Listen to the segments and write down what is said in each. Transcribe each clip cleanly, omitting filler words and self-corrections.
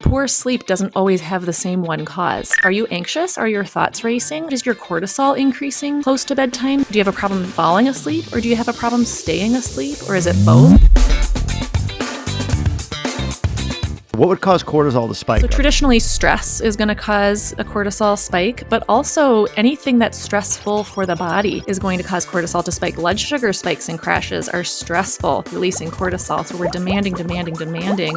Poor sleep doesn't always have the same one cause. Are you anxious? Are your thoughts racing? Is your cortisol increasing close to bedtime? Do you have a problem falling asleep, or do you have a problem staying asleep, or is it both? What would cause cortisol to spike? So traditionally, stress is going to cause a cortisol spike, but also anything that's stressful for the body is going to cause cortisol to spike. Blood sugar spikes and crashes are stressful, releasing cortisol. So we're demanding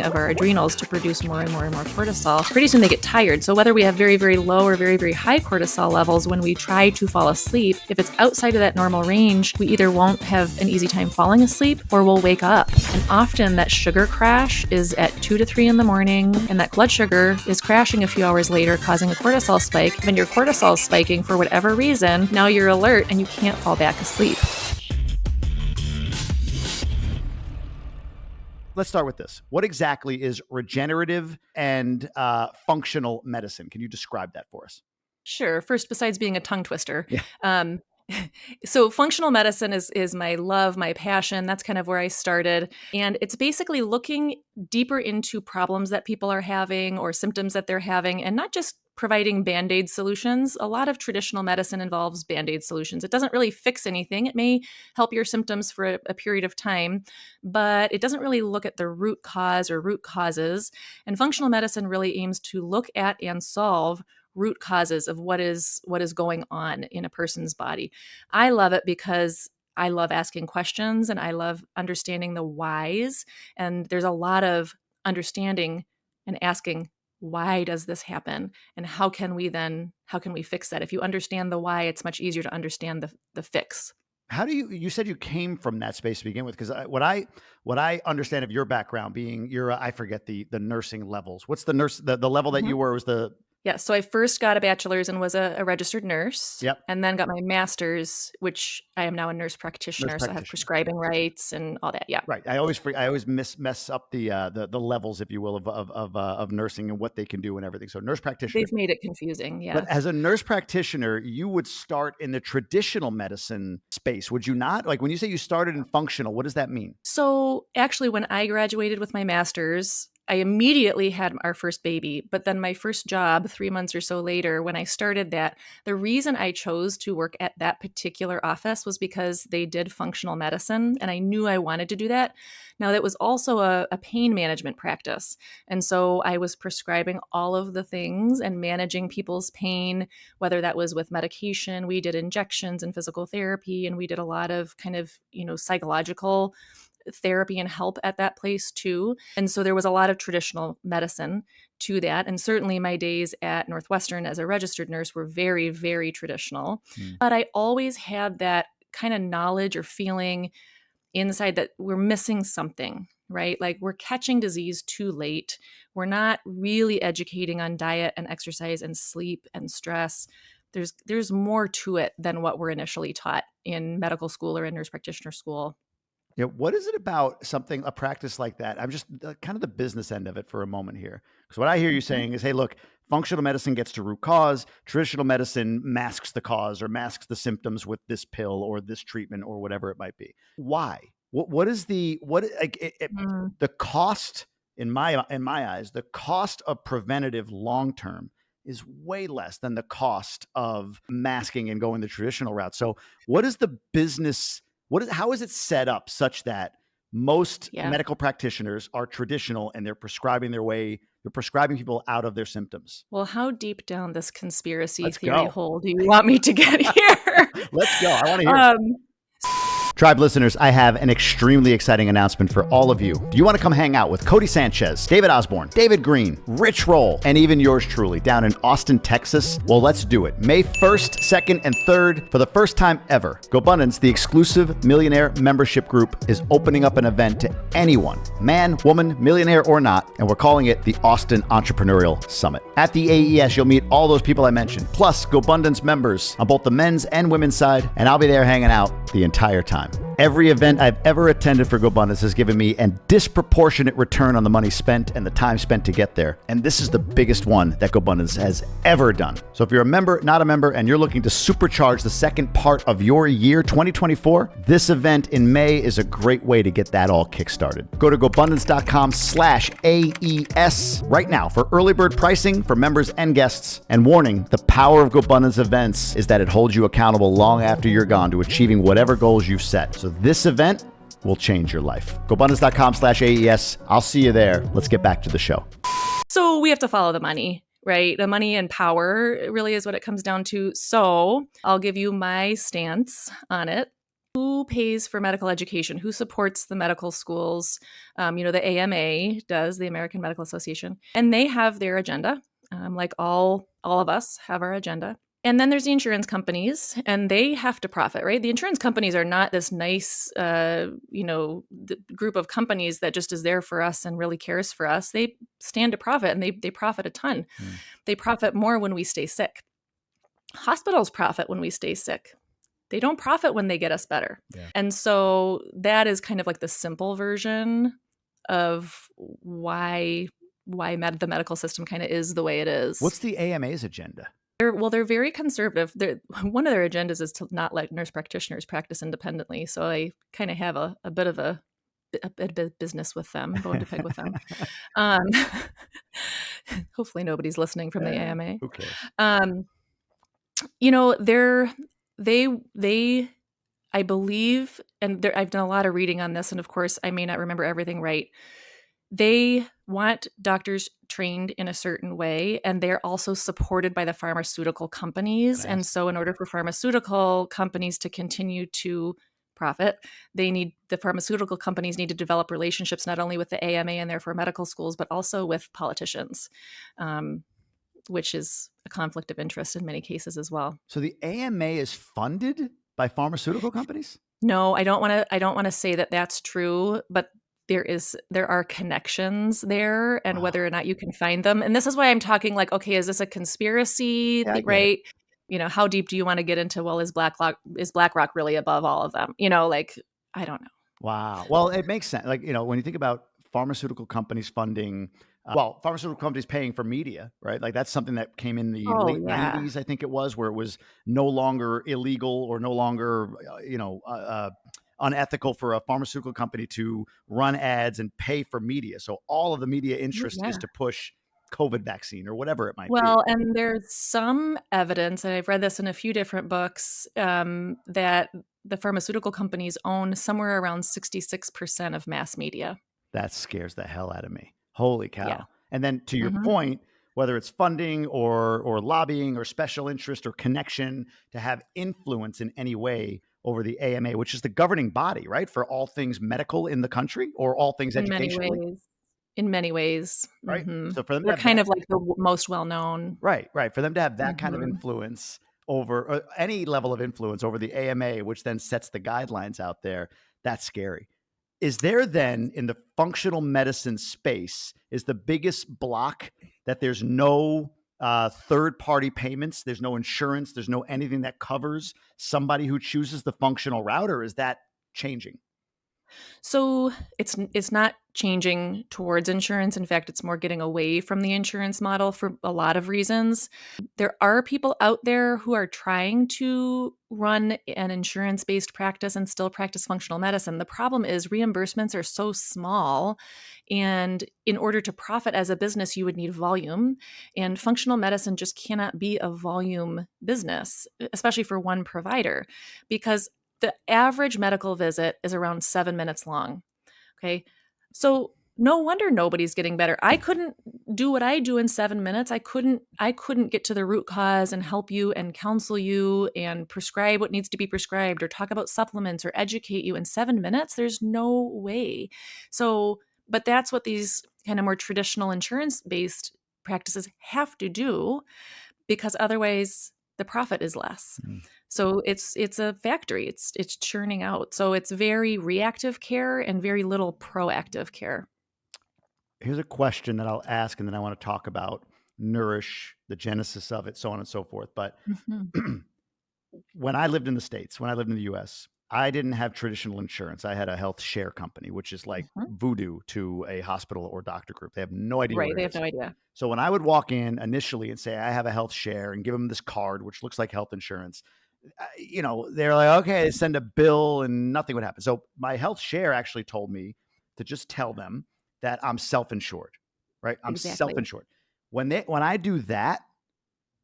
of our adrenals to produce more and more cortisol. Pretty soon they get tired. So whether we have very, very low or very, very high cortisol levels when we try to fall asleep, if it's outside of that normal range, we either won't have an easy time falling asleep or we'll wake up. And often that sugar crash is at 2 to 3 in the morning, and that blood sugar is crashing a few hours later, causing a cortisol spike. When your cortisol is spiking for whatever reason, now you're alert and you can't fall back asleep. Let's start with this. What exactly is regenerative and functional medicine? Can you describe that for us? Sure. First, besides being a tongue twister, so functional medicine is my love, my passion. That's kind of where I started. And it's basically looking deeper into problems that people are having or symptoms that they're having, and not just providing Band-Aid solutions. A lot of traditional medicine involves Band-Aid solutions. It doesn't really fix anything. It may help your symptoms for a period of time, but it doesn't really look at the root cause or root causes. And functional medicine really aims to look at and solve root causes of what is going on in a person's body. I love it because I love asking questions and I love understanding the whys. And there's a lot of understanding and asking, why does this happen? And how can we fix that? If you understand the why, it's much easier to understand the fix. How do you said you came from that space to begin with? Because what I understand of your background being I forget the nursing levels. What's the level that you were was the... Yeah, so I first got a bachelor's and was a registered nurse. Yep. And then got my master's, which I am now a nurse practitioner. So I have prescribing rights and all that. Yeah. Right. I always mess up the levels, if you will, of nursing and what they can do and everything. So nurse practitioner. They've made it confusing. Yeah. But as a nurse practitioner, you would start in the traditional medicine space, would you not? Like when you say you started in functional, what does that mean? So actually, when I graduated with my master's, I immediately had our first baby, but then my first job 3 months or so later, when I started that, the reason I chose to work at that particular office was because they did functional medicine, and I knew I wanted to do that. Now, that was also a pain management practice, and so I was prescribing all of the things and managing people's pain, whether that was with medication. We did injections and physical therapy, and we did a lot of kind of, psychological therapy and help at that place too. And so there was a lot of traditional medicine to that. And certainly my days at Northwestern as a registered nurse were very, very traditional. But I always had that kind of knowledge or feeling inside that we're missing something, right? Like we're catching disease too late. We're not really educating on diet and exercise and sleep and stress. There's more to it than what we're initially taught in medical school or in nurse practitioner school. Yeah, what is it about a practice like that? I'm just kind of the business end of it for a moment here. Because what I hear you saying is, hey, look, functional medicine gets to root cause. Traditional medicine masks the cause or masks the symptoms with this pill or this treatment or whatever it might be. Why? What is the cost in my eyes? The cost of preventative long term is way less than the cost of masking and going the traditional route. So, what is the business? How is it set up such that most medical practitioners are traditional and they're prescribing people out of their symptoms? Well, how deep down this conspiracy theory hole do you want me to get here? Let's go. I want to hear Tribe listeners, I have an extremely exciting announcement for all of you. Do you want to come hang out with Cody Sanchez, David Osborne, David Green, Rich Roll, and even yours truly down in Austin, Texas? Well, let's do it. May 1st, 2nd, and 3rd, for the first time ever, Gobundance, the exclusive millionaire membership group, is opening up an event to anyone, man, woman, millionaire or not, and we're calling it the Austin Entrepreneurial Summit. At the AES, you'll meet all those people I mentioned, plus Gobundance members on both the men's and women's side, and I'll be there hanging out the entire time. Every event I've ever attended for Gobundance has given me a disproportionate return on the money spent and the time spent to get there. And this is the biggest one that Gobundance has ever done. So if you're a member, not a member, and you're looking to supercharge the second part of your year 2024, this event in May is a great way to get that all kickstarted. Go to Gobundance.com/AES right now for early bird pricing for members and guests. And warning, the power of Gobundance events is that it holds you accountable long after you're gone to achieving whatever goals you've set. So this event will change your life. Gobundance.com/AES. I'll see you there. Let's get back to the show. So we have to follow the money, right? The money and power really is what it comes down to. So I'll give you my stance on it. Who pays for medical education? Who supports the medical schools? The AMA does, the American Medical Association, and they have their agenda. Like all of us have our agenda. And then there's the insurance companies, and they have to profit, right? The insurance companies are not this nice, group of companies that just is there for us and really cares for us. They stand to profit, and they profit a ton. They profit more when we stay sick. Hospitals profit when we stay sick. They don't profit when they get us better. Yeah. And so that is kind of like the simple version of why the medical system kind of is the way it is. What's the AMA's agenda? They're very conservative. One of their agendas is to not let nurse practitioners practice independently. So I kind of have a bit of a business with them, bone to pick with them. Hopefully nobody's listening from the AMA. Who cares? I believe, and I've done a lot of reading on this, and of course I may not remember everything right. They want doctors trained in a certain way, and they're also supported by the pharmaceutical companies. And so in order for pharmaceutical companies to continue to profit, the pharmaceutical companies need to develop relationships not only with the AMA and therefore medical schools, but also with politicians, which is a conflict of interest in many cases as well. So the AMA is funded by pharmaceutical companies? No, I don't want to say that that's true, but there are connections there, and whether or not you can find them. And this is why I'm talking like, okay, is this a conspiracy, right? How deep do you want to get into, well, is BlackRock really above all of them? I don't know. Wow. Well, it makes sense. Like, when you think about pharmaceutical companies funding, pharmaceutical companies paying for media, right? Like that's something that came in the late 90s, I think it was, where it was no longer illegal or no longer, unethical for a pharmaceutical company to run ads and pay for media. So all of the media interest is to push COVID vaccine or whatever it might be. Well, and there's some evidence, and I've read this in a few different books, that the pharmaceutical companies own somewhere around 66% of mass media. That scares the hell out of me. Holy cow. Yeah. And then to your point, whether it's funding or lobbying or special interest or connection to have influence in any way over the AMA, which is the governing body, right, for all things medical in the country or all things educational. In many ways. Right. So for them, they're kind of like the most well-known. Right. For them to have that kind of influence over any level of influence over the AMA, which then sets the guidelines out there, that's scary. Is there then in the functional medicine space is the biggest block that there's no third-party payments, there's no insurance, there's no anything that covers somebody who chooses the functional route, or is that changing? So it's not changing towards insurance. In fact, it's more getting away from the insurance model for a lot of reasons. There are people out there who are trying to run an insurance-based practice and still practice functional medicine. The problem is reimbursements are so small, and in order to profit as a business, you would need volume, and functional medicine just cannot be a volume business, especially for one provider, because the average medical visit is around 7 minutes long. Okay. So no wonder nobody's getting better. I couldn't do what I do in 7 minutes. I couldn't get to the root cause and help you and counsel you and prescribe what needs to be prescribed or talk about supplements or educate you in 7 minutes. There's no way. So, but that's what these kind of more traditional insurance-based practices have to do, because otherwise the profit is less. So it's a factory. It's churning out. So it's very reactive care and very little proactive care. Here's a question that I'll ask, and then I want to talk about Nourish, the genesis of it, so on and so forth. But when I lived in the States, when I lived in the US, I didn't have traditional insurance. I had a health share company, which is like Mhm. voodoo to a hospital or doctor group. They have no idea Right. what They it have is. no idea. So when I would walk in initially and say, I have a health share and give them this card, which looks like health insurance, they're like, okay, send a bill and nothing would happen. So my health share actually told me to just tell them that I'm self-insured, right? I'm Exactly. self-insured. When I do that,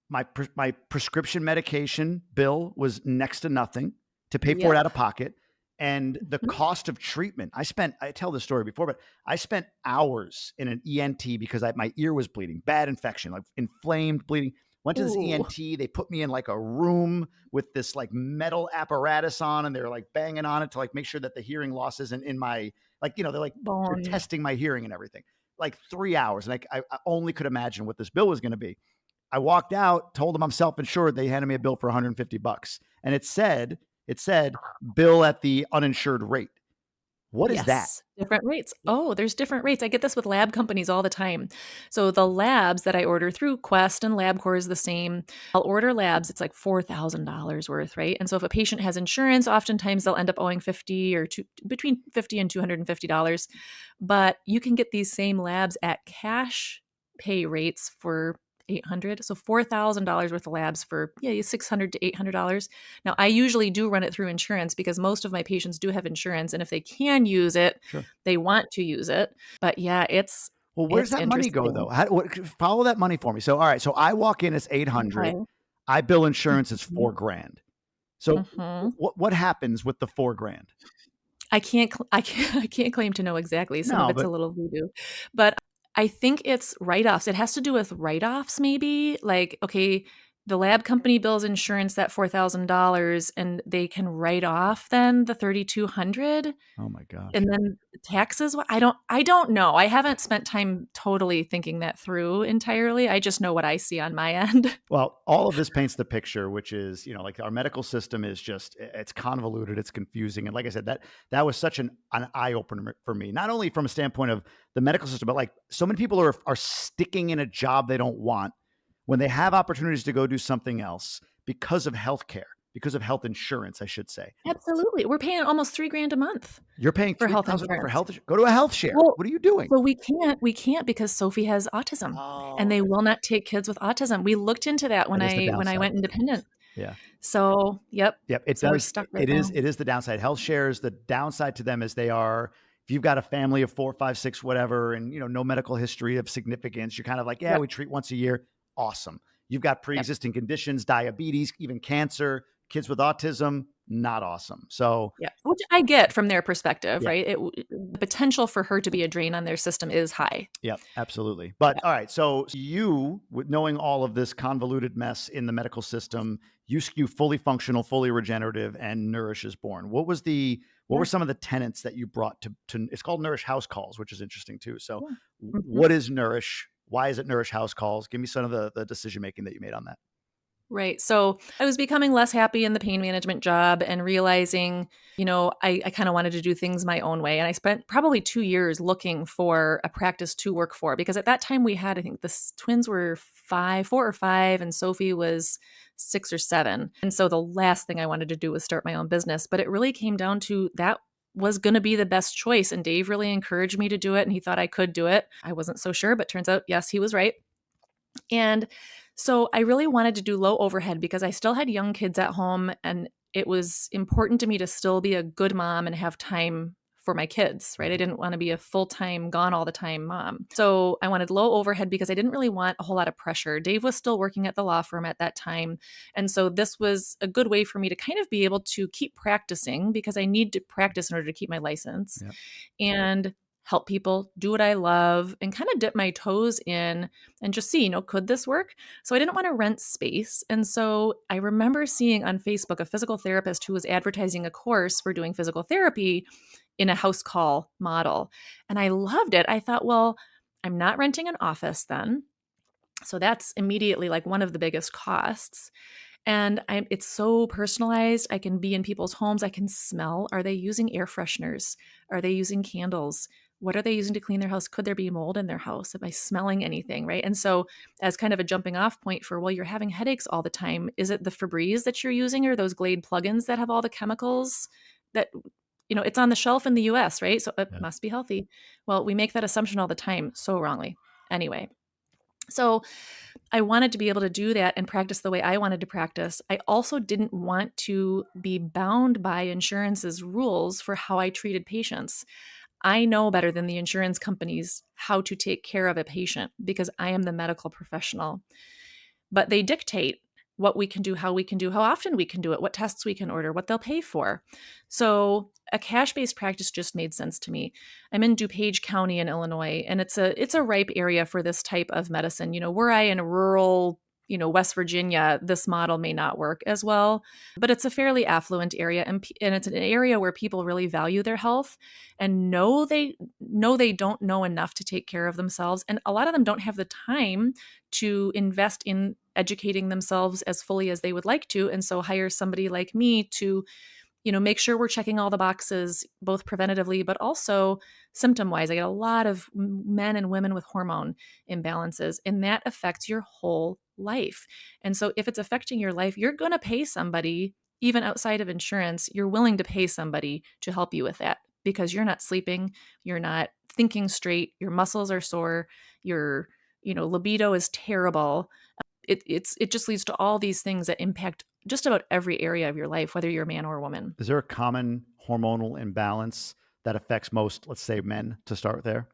my prescription medication bill was next to nothing to pay for it Yep. out of pocket. And the Mhm. cost of treatment, I tell this story before, but I spent hours in an ENT because my ear was bleeding, bad infection, like inflamed bleeding. Went to this Ooh. ENT. They put me in like a room with this like metal apparatus on, and they're like banging on it to like make sure that the hearing loss isn't in my, they're Bone. testing my hearing and everything. Like 3 hours. And I only could imagine what this bill was going to be. I walked out, told them I'm self-insured. They handed me a bill for $150. And it said bill at the uninsured rate. What is that? Yes, different rates. Oh, there's different rates. I get this with lab companies all the time. So the labs that I order through Quest and LabCorp is the same. I'll order labs, it's like $4,000 worth, right? And so if a patient has insurance, oftentimes they'll end up owing between $50 and $250. But you can get these same labs at cash pay rates for 800, so $4,000 worth of labs for $600 to $800. Now, I usually do run it through insurance because most of my patients do have insurance, and if they can use it, Sure. they want to use it. But yeah, Well, where's it's that money go interesting. though? Follow that money for me. So, all right. So I walk in, it's 800. Okay. I bill insurance, it's 4 grand. So Mhm. what happens with the 4 grand? I can't claim to know exactly. Some of No, it's a but little voodoo, but I think it's write-offs. It has to do with write-offs maybe, like, okay, the lab company bills insurance that $4,000 and they can write off then the 3,200. oh my gosh. And then taxes, I don't know. I haven't spent time totally thinking that through entirely. I just know what I see on my end. Well, all of this paints the picture, which is, like our medical system is it's convoluted, it's confusing. And like I said, that was such an eye opener for me, not only from a standpoint of the medical system, but like so many people are sticking in a job they don't want when they have opportunities to go do something else because of healthcare, because of health insurance, I should say. Absolutely. We're paying almost 3 grand a month You're paying for health $3,000 for insurance. health. Go to a health share. Well, What are you doing? so we can't because Sophie has autism and Oh, they will not take kids with autism. We looked into that that when is the I downside. went independent. Yeah. So, yep. Yep, it So we're does. stuck right It is. now. It is the downside. Health shares. The downside to them is they are. If you've got a family of 4, 5, 6, whatever, and no medical history of significance, you're kind of like, yeah, Yep. we treat once a year. Awesome. You've got Yep. pre-existing conditions, diabetes, even cancer. Kids with autism, not awesome. So Yeah, which I get from their perspective, yeah, right? The potential for her to be a drain on their system is high. yep, absolutely. But Yeah. all right, so you, with knowing all of this convoluted mess in the medical system, you skew fully functional, fully regenerative, and Nourish is born. What were Yeah. some of the tenets that you brought to it's called Nourish House Calls, which is interesting too. So Yeah. Mhm. what is Nourish? Why is it Nourish House Calls? Give me some of the decision making that you made on that. Right. So I was becoming less happy in the pain management job and realizing, I kind of wanted to do things my own way. And I spent probably 2 years looking for a practice to work for because at that time we had, I think the twins were 4 or 5, and Sophie was 6 or 7. And so the last thing I wanted to do was start my own business. But it really came down to that was going to be the best choice. And Dave really encouraged me to do it and he thought I could do it. I wasn't so sure, but turns out, yes, he was right. And so I really wanted to do low overhead because I still had young kids at home and it was important to me to still be a good mom and have time for my kids, right? I didn't want to be a full-time, gone all the time mom. So I wanted low overhead because I didn't really want a whole lot of pressure. Dave was still working at the law firm at that time. And so this was a good way for me to kind of be able to keep practicing because I need to practice in order to keep my license. Yep. And help people do what I love and kind of dip my toes in and just see, could this work? So I didn't want to rent space. And so I remember seeing on Facebook a physical therapist who was advertising a course for doing physical therapy in a house call model. And I loved it. I thought, well, I'm not renting an office then. So that's immediately like one of the biggest costs. And it's so personalized. I can be in people's homes. I can smell. Are they using air fresheners? Are they using candles? What are they using to clean their house? Could there be mold in their house? Am I smelling anything? Right. And so, as kind of a jumping off point for, well, you're having headaches all the time. Is it the Febreze that you're using or those Glade plugins that have all the chemicals that, it's on the shelf in the US, right? So it must be healthy. Well, we make that assumption all the time so wrongly. Anyway, so I wanted to be able to do that and practice the way I wanted to practice. I also didn't want to be bound by insurance's rules for how I treated patients. I know better than the insurance companies how to take care of a patient because I am the medical professional. But they dictate what we can do, how we can do, how often we can do it, what tests we can order, what they'll pay for. So a cash-based practice just made sense to me. I'm in DuPage County in Illinois, and it's a ripe area for this type of medicine. Were I in a rural, West Virginia, this model may not work as well, but it's a fairly affluent area, and it's an area where people really value their health and know they don't know enough to take care of themselves, and a lot of them don't have the time to invest in educating themselves as fully as they would like to, and so hire somebody like me to make sure we're checking all the boxes, both preventatively, but also symptom wise. I get a lot of men and women with hormone imbalances, and that affects your whole life. And so if it's affecting your life, you're going to pay somebody, even outside of insurance, you're willing to pay somebody to help you with that because you're not sleeping, you're not thinking straight, your muscles are sore, your, libido is terrible. It just leads to all these things that impact just about every area of your life, whether you're a man or a woman. Is there a common hormonal imbalance that affects most, let's say, men, to start there?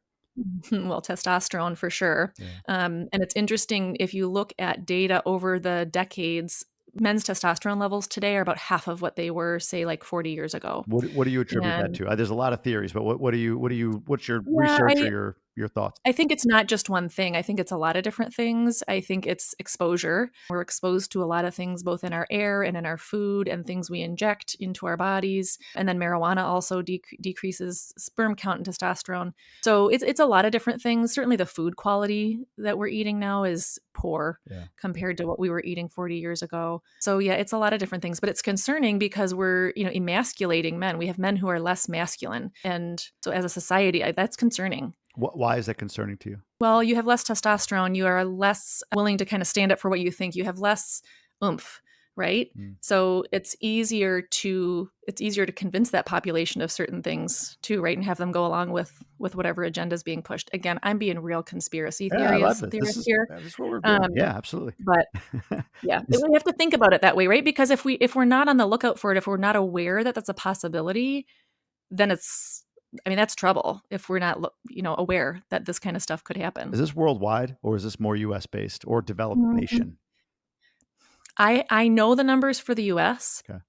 Well, testosterone for sure. Yeah. And it's interesting if you look at data over the decades, men's testosterone levels today are about half of what they were, say, like 40 years ago. What do you attribute that to? There's a lot of theories, but what's your Yeah, research or your thoughts? I think it's not just one thing. I think it's a lot of different things. I think it's exposure. We're exposed to a lot of things, both in our air and in our food and things we inject into our bodies. And then marijuana also decreases sperm count and testosterone. So it's a lot of different things. Certainly the food quality that we're eating now is poor compared to what we were eating 40 years ago. So yeah, it's a lot of different things, but it's concerning because we're, emasculating men. We have men who are less masculine. And so as a society, that's concerning. Why is that concerning to you? Well, you have less testosterone. You are less willing to kind of stand up for what you think. You have less oomph, right? So it's easier to convince that population of certain things too, right? And have them go along with whatever agenda is being pushed. Again, I'm being real conspiracy theorist here. That's what we're doing. Yeah, absolutely. But yeah, we have to think about it that way, right? Because if we're not on the lookout for it, if we're not aware that that's a possibility, then that's trouble if we're not, aware that this kind of stuff could happen. Is this worldwide or is this more US based or developed nation? I know the numbers for the US. Okay.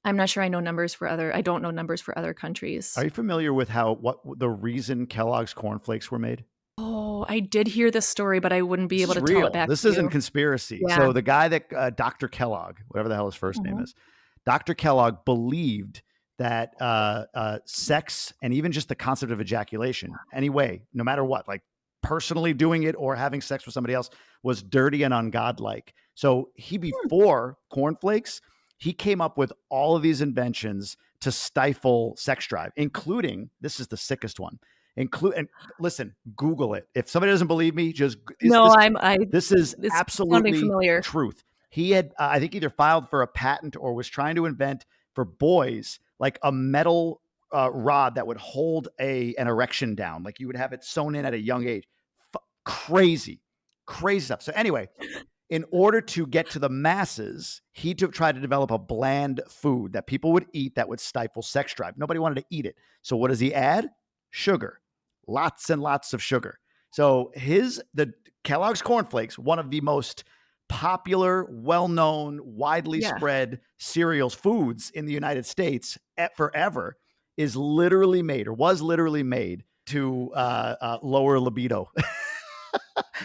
I'm not sure I don't know numbers for other countries. Are you familiar with what the reason Kellogg's cornflakes were made? Oh, I did hear this story, but I wouldn't be able to tell it back. This isn't conspiracy. Yeah. So the guy that Dr. Kellogg, whatever the hell his first name is, Dr. Kellogg believed that sex and even just the concept of ejaculation, anyway, no matter what, like personally doing it or having sex with somebody else, was dirty and ungodlike. So before cornflakes, he came up with all of these inventions to stifle sex drive, including, this is the sickest one, and listen, Google it. If somebody doesn't believe me, this is absolutely truth. He had, I think, either filed for a patent or was trying to invent for boys like a metal rod that would hold an erection down. Like you would have it sewn in at a young age. Crazy stuff. So anyway, in order to get to the masses, he tried to develop a bland food that people would eat that would stifle sex drive. Nobody wanted to eat it. So what does he add? Sugar. Lots and lots of sugar. So the Kellogg's cornflakes, one of the most popular, well-known, widely spread foods in the United States forever, was literally made to lower libido.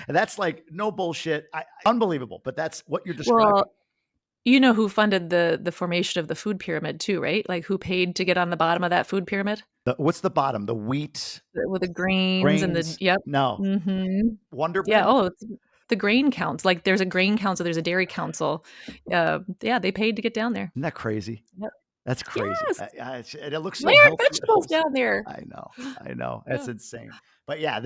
And that's like no bullshit. Unbelievable. But that's what you're describing. Well, you know who funded the formation of the food pyramid too, right? Like who paid to get on the bottom of that food pyramid? What's the bottom? The wheat? With the grains and the, yep. No. Wonder Bread? Yeah. Oh, it's the grain counts. Like there's a grain council, there's a dairy council. They paid to get down there. Isn't that crazy? Yep. That's crazy. Yes. It looks so Why aren't vegetables down there? I know. That's insane. But yeah,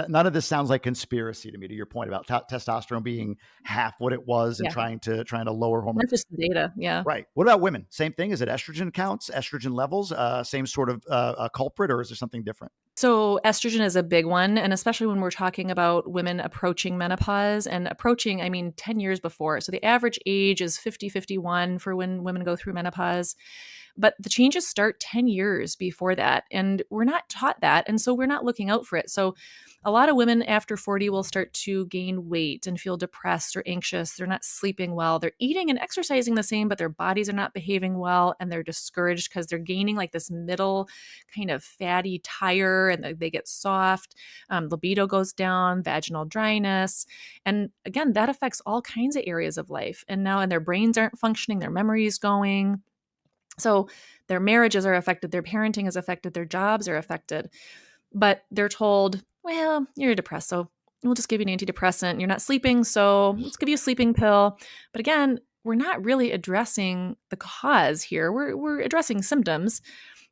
none of this sounds like conspiracy to me. To your point about testosterone being half what it was and Yeah. trying to lower hormone. Not just the data. Yeah. Right. What about women? Same thing. Is it estrogen counts, estrogen levels, same sort of culprit, or is there something different? So estrogen is a big one. And especially when we're talking about women approaching menopause and approaching, I mean, 10 years before. So the average age is 50, 51 for when women go through menopause. But the changes start 10 years before that. And we're not taught that. And so we're not looking out for it. So a lot of women after 40 will start to gain weight and feel depressed or anxious. They're not sleeping well. They're eating and exercising the same, but their bodies are not behaving well. And they're discouraged because they're gaining like this middle kind of fatty tire and they get soft. Libido goes down, vaginal dryness. And again, that affects all kinds of areas of life. And their brains aren't functioning, their memory is going. So their marriages are affected, their parenting is affected, their jobs are affected. But they're told, well, you're depressed, so we'll just give you an antidepressant. You're not sleeping, so let's give you a sleeping pill. But again, we're not really addressing the cause here. We're addressing symptoms.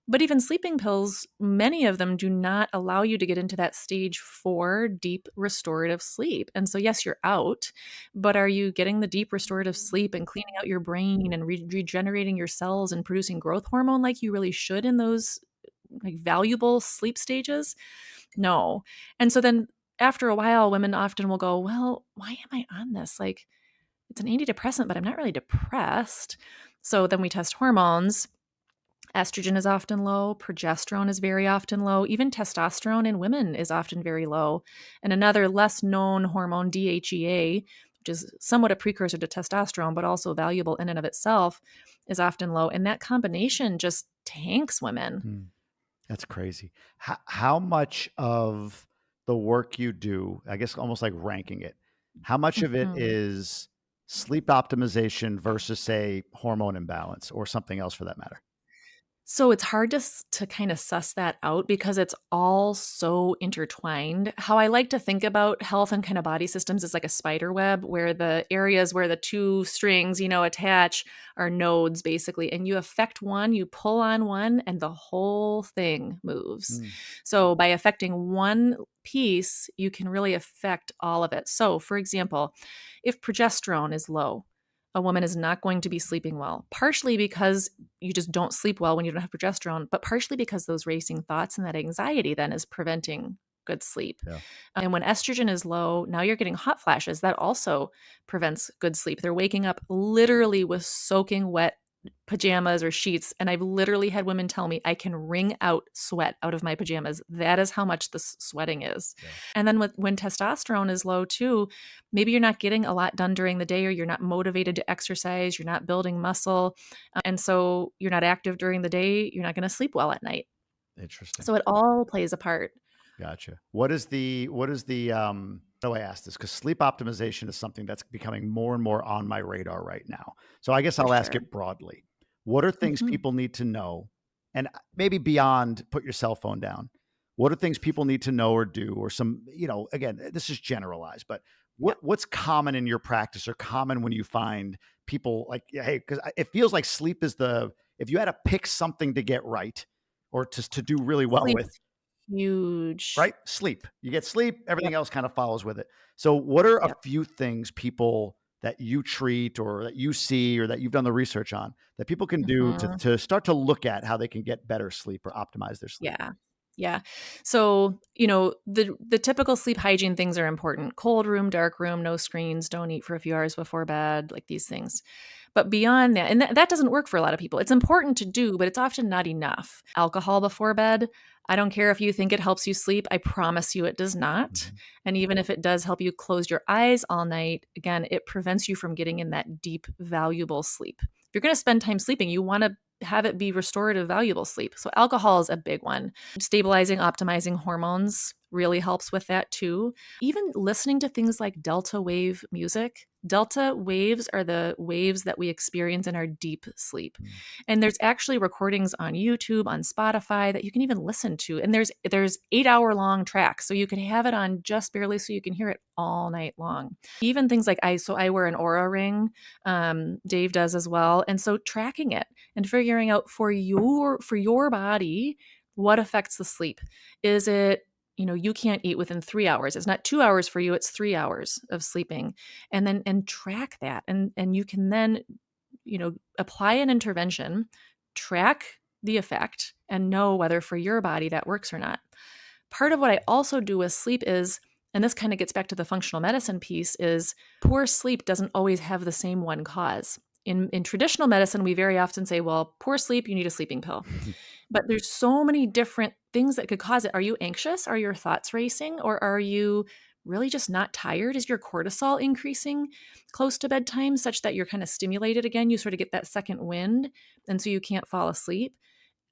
But even sleeping pills, many of them do not allow you to get into that stage 4 deep restorative sleep. And so, yes, you're out, but are you getting the deep restorative sleep and cleaning out your brain and regenerating your cells and producing growth hormone like you really should in those like valuable sleep stages? No. And so then after a while, women often will go, well, why am I on this? Like, it's an antidepressant, but I'm not really depressed. So then we test hormones. Estrogen is often low, progesterone is very often low, even testosterone in women is often very low. And another less known hormone, DHEA, which is somewhat a precursor to testosterone, but also valuable in and of itself, is often low. And that combination just tanks women. That's crazy. How much of the work you do, I guess almost like ranking it, how much of it is sleep optimization versus, say, hormone imbalance or something else for that matter? So it's hard to kind of suss that out because it's all so intertwined. How I like to think about health and kind of body systems is like a spider web where the areas where the two strings, attach are nodes basically. And you affect one, you pull on one, and the whole thing moves. So by affecting one piece, you can really affect all of it. So for example, if progesterone is low, a woman is not going to be sleeping well, partially because you just don't sleep well when you don't have progesterone, but partially because those racing thoughts and that anxiety then is preventing good sleep. Yeah. And when estrogen is low, now you're getting hot flashes. That also prevents good sleep. They're waking up literally with soaking wet pajamas or sheets. And I've literally had women tell me I can wring out sweat out of my pajamas. That is how much the sweating is. Yeah. And then when testosterone is low too, maybe you're not getting a lot done during the day, or you're not motivated to exercise, you're not building muscle. And so you're not active during the day, you're not going to sleep well at night. Interesting. So it all plays a part. Gotcha. What is the how do I ask this? Because sleep optimization is something that's becoming more and more on my radar right now. So I guess I'll ask it broadly. What are things people need to know? And maybe beyond put your cell phone down. What are things people need to know or do, or some, again, this is generalized, but what's common in your practice or common when you find people like, hey, because it feels like sleep is if you had to pick something to get right or to do really well with. Huge. Right? Sleep. You get sleep, everything else kind of follows with it. So what are a few things people that you treat or that you see or that you've done the research on that people can do to start to look at how they can get better sleep or optimize their sleep? Yeah. So, the typical sleep hygiene things are important. Cold room, dark room, no screens, don't eat for a few hours before bed, like these things. But beyond that, and that doesn't work for a lot of people. It's important to do, but it's often not enough. Alcohol before bed, I don't care if you think it helps you sleep. I promise you it does not. And even if it does help you close your eyes all night, again, it prevents you from getting in that deep, valuable sleep. If you're going to spend time sleeping, you want to have it be restorative, valuable sleep. So alcohol is a big one. Stabilizing, optimizing hormones really helps with that too. Even listening to things like delta wave music. Delta waves are the waves that we experience in our deep sleep. And there's actually recordings on YouTube, on Spotify that you can even listen to. And there's 8-hour long tracks. So you can have it on just barely so you can hear it all night long. Even things like I wear an Oura ring. Dave does as well. And so tracking it and figuring out for your body, what affects the sleep. Is it you can't eat within 3 hours. It's not 2 hours for you, it's 3 hours of sleeping. And track that. And you can then, apply an intervention, track the effect, and know whether for your body that works or not. Part of what I also do with sleep is, and this kind of gets back to the functional medicine piece, is poor sleep doesn't always have the same one cause. In traditional medicine, we very often say, well, poor sleep, you need a sleeping pill. But there's so many different things that could cause it. Are you anxious? Are your thoughts racing? Or are you really just not tired? Is your cortisol increasing close to bedtime such that you're kind of stimulated again? You sort of get that second wind, and so you can't fall asleep.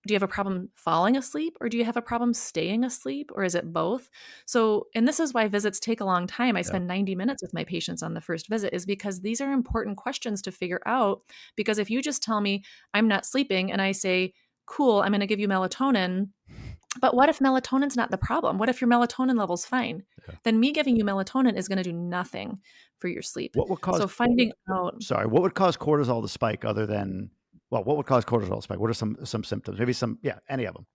Do you have a problem falling asleep, or do you have a problem staying asleep, or is it both? So, and this is why visits take a long time. I spend 90 minutes with my patients on the first visit, is because these are important questions to figure out. Because if you just tell me I'm not sleeping and I say, cool, I'm going to give you melatonin, but what if melatonin's not the problem? What if your melatonin level's fine? Then me giving you melatonin is going to do nothing for your sleep. What would cause So finding out. Sorry, what would cause cortisol to spike other than, well, what would cause cortisol to spike? What are some symptoms? Maybe any of them.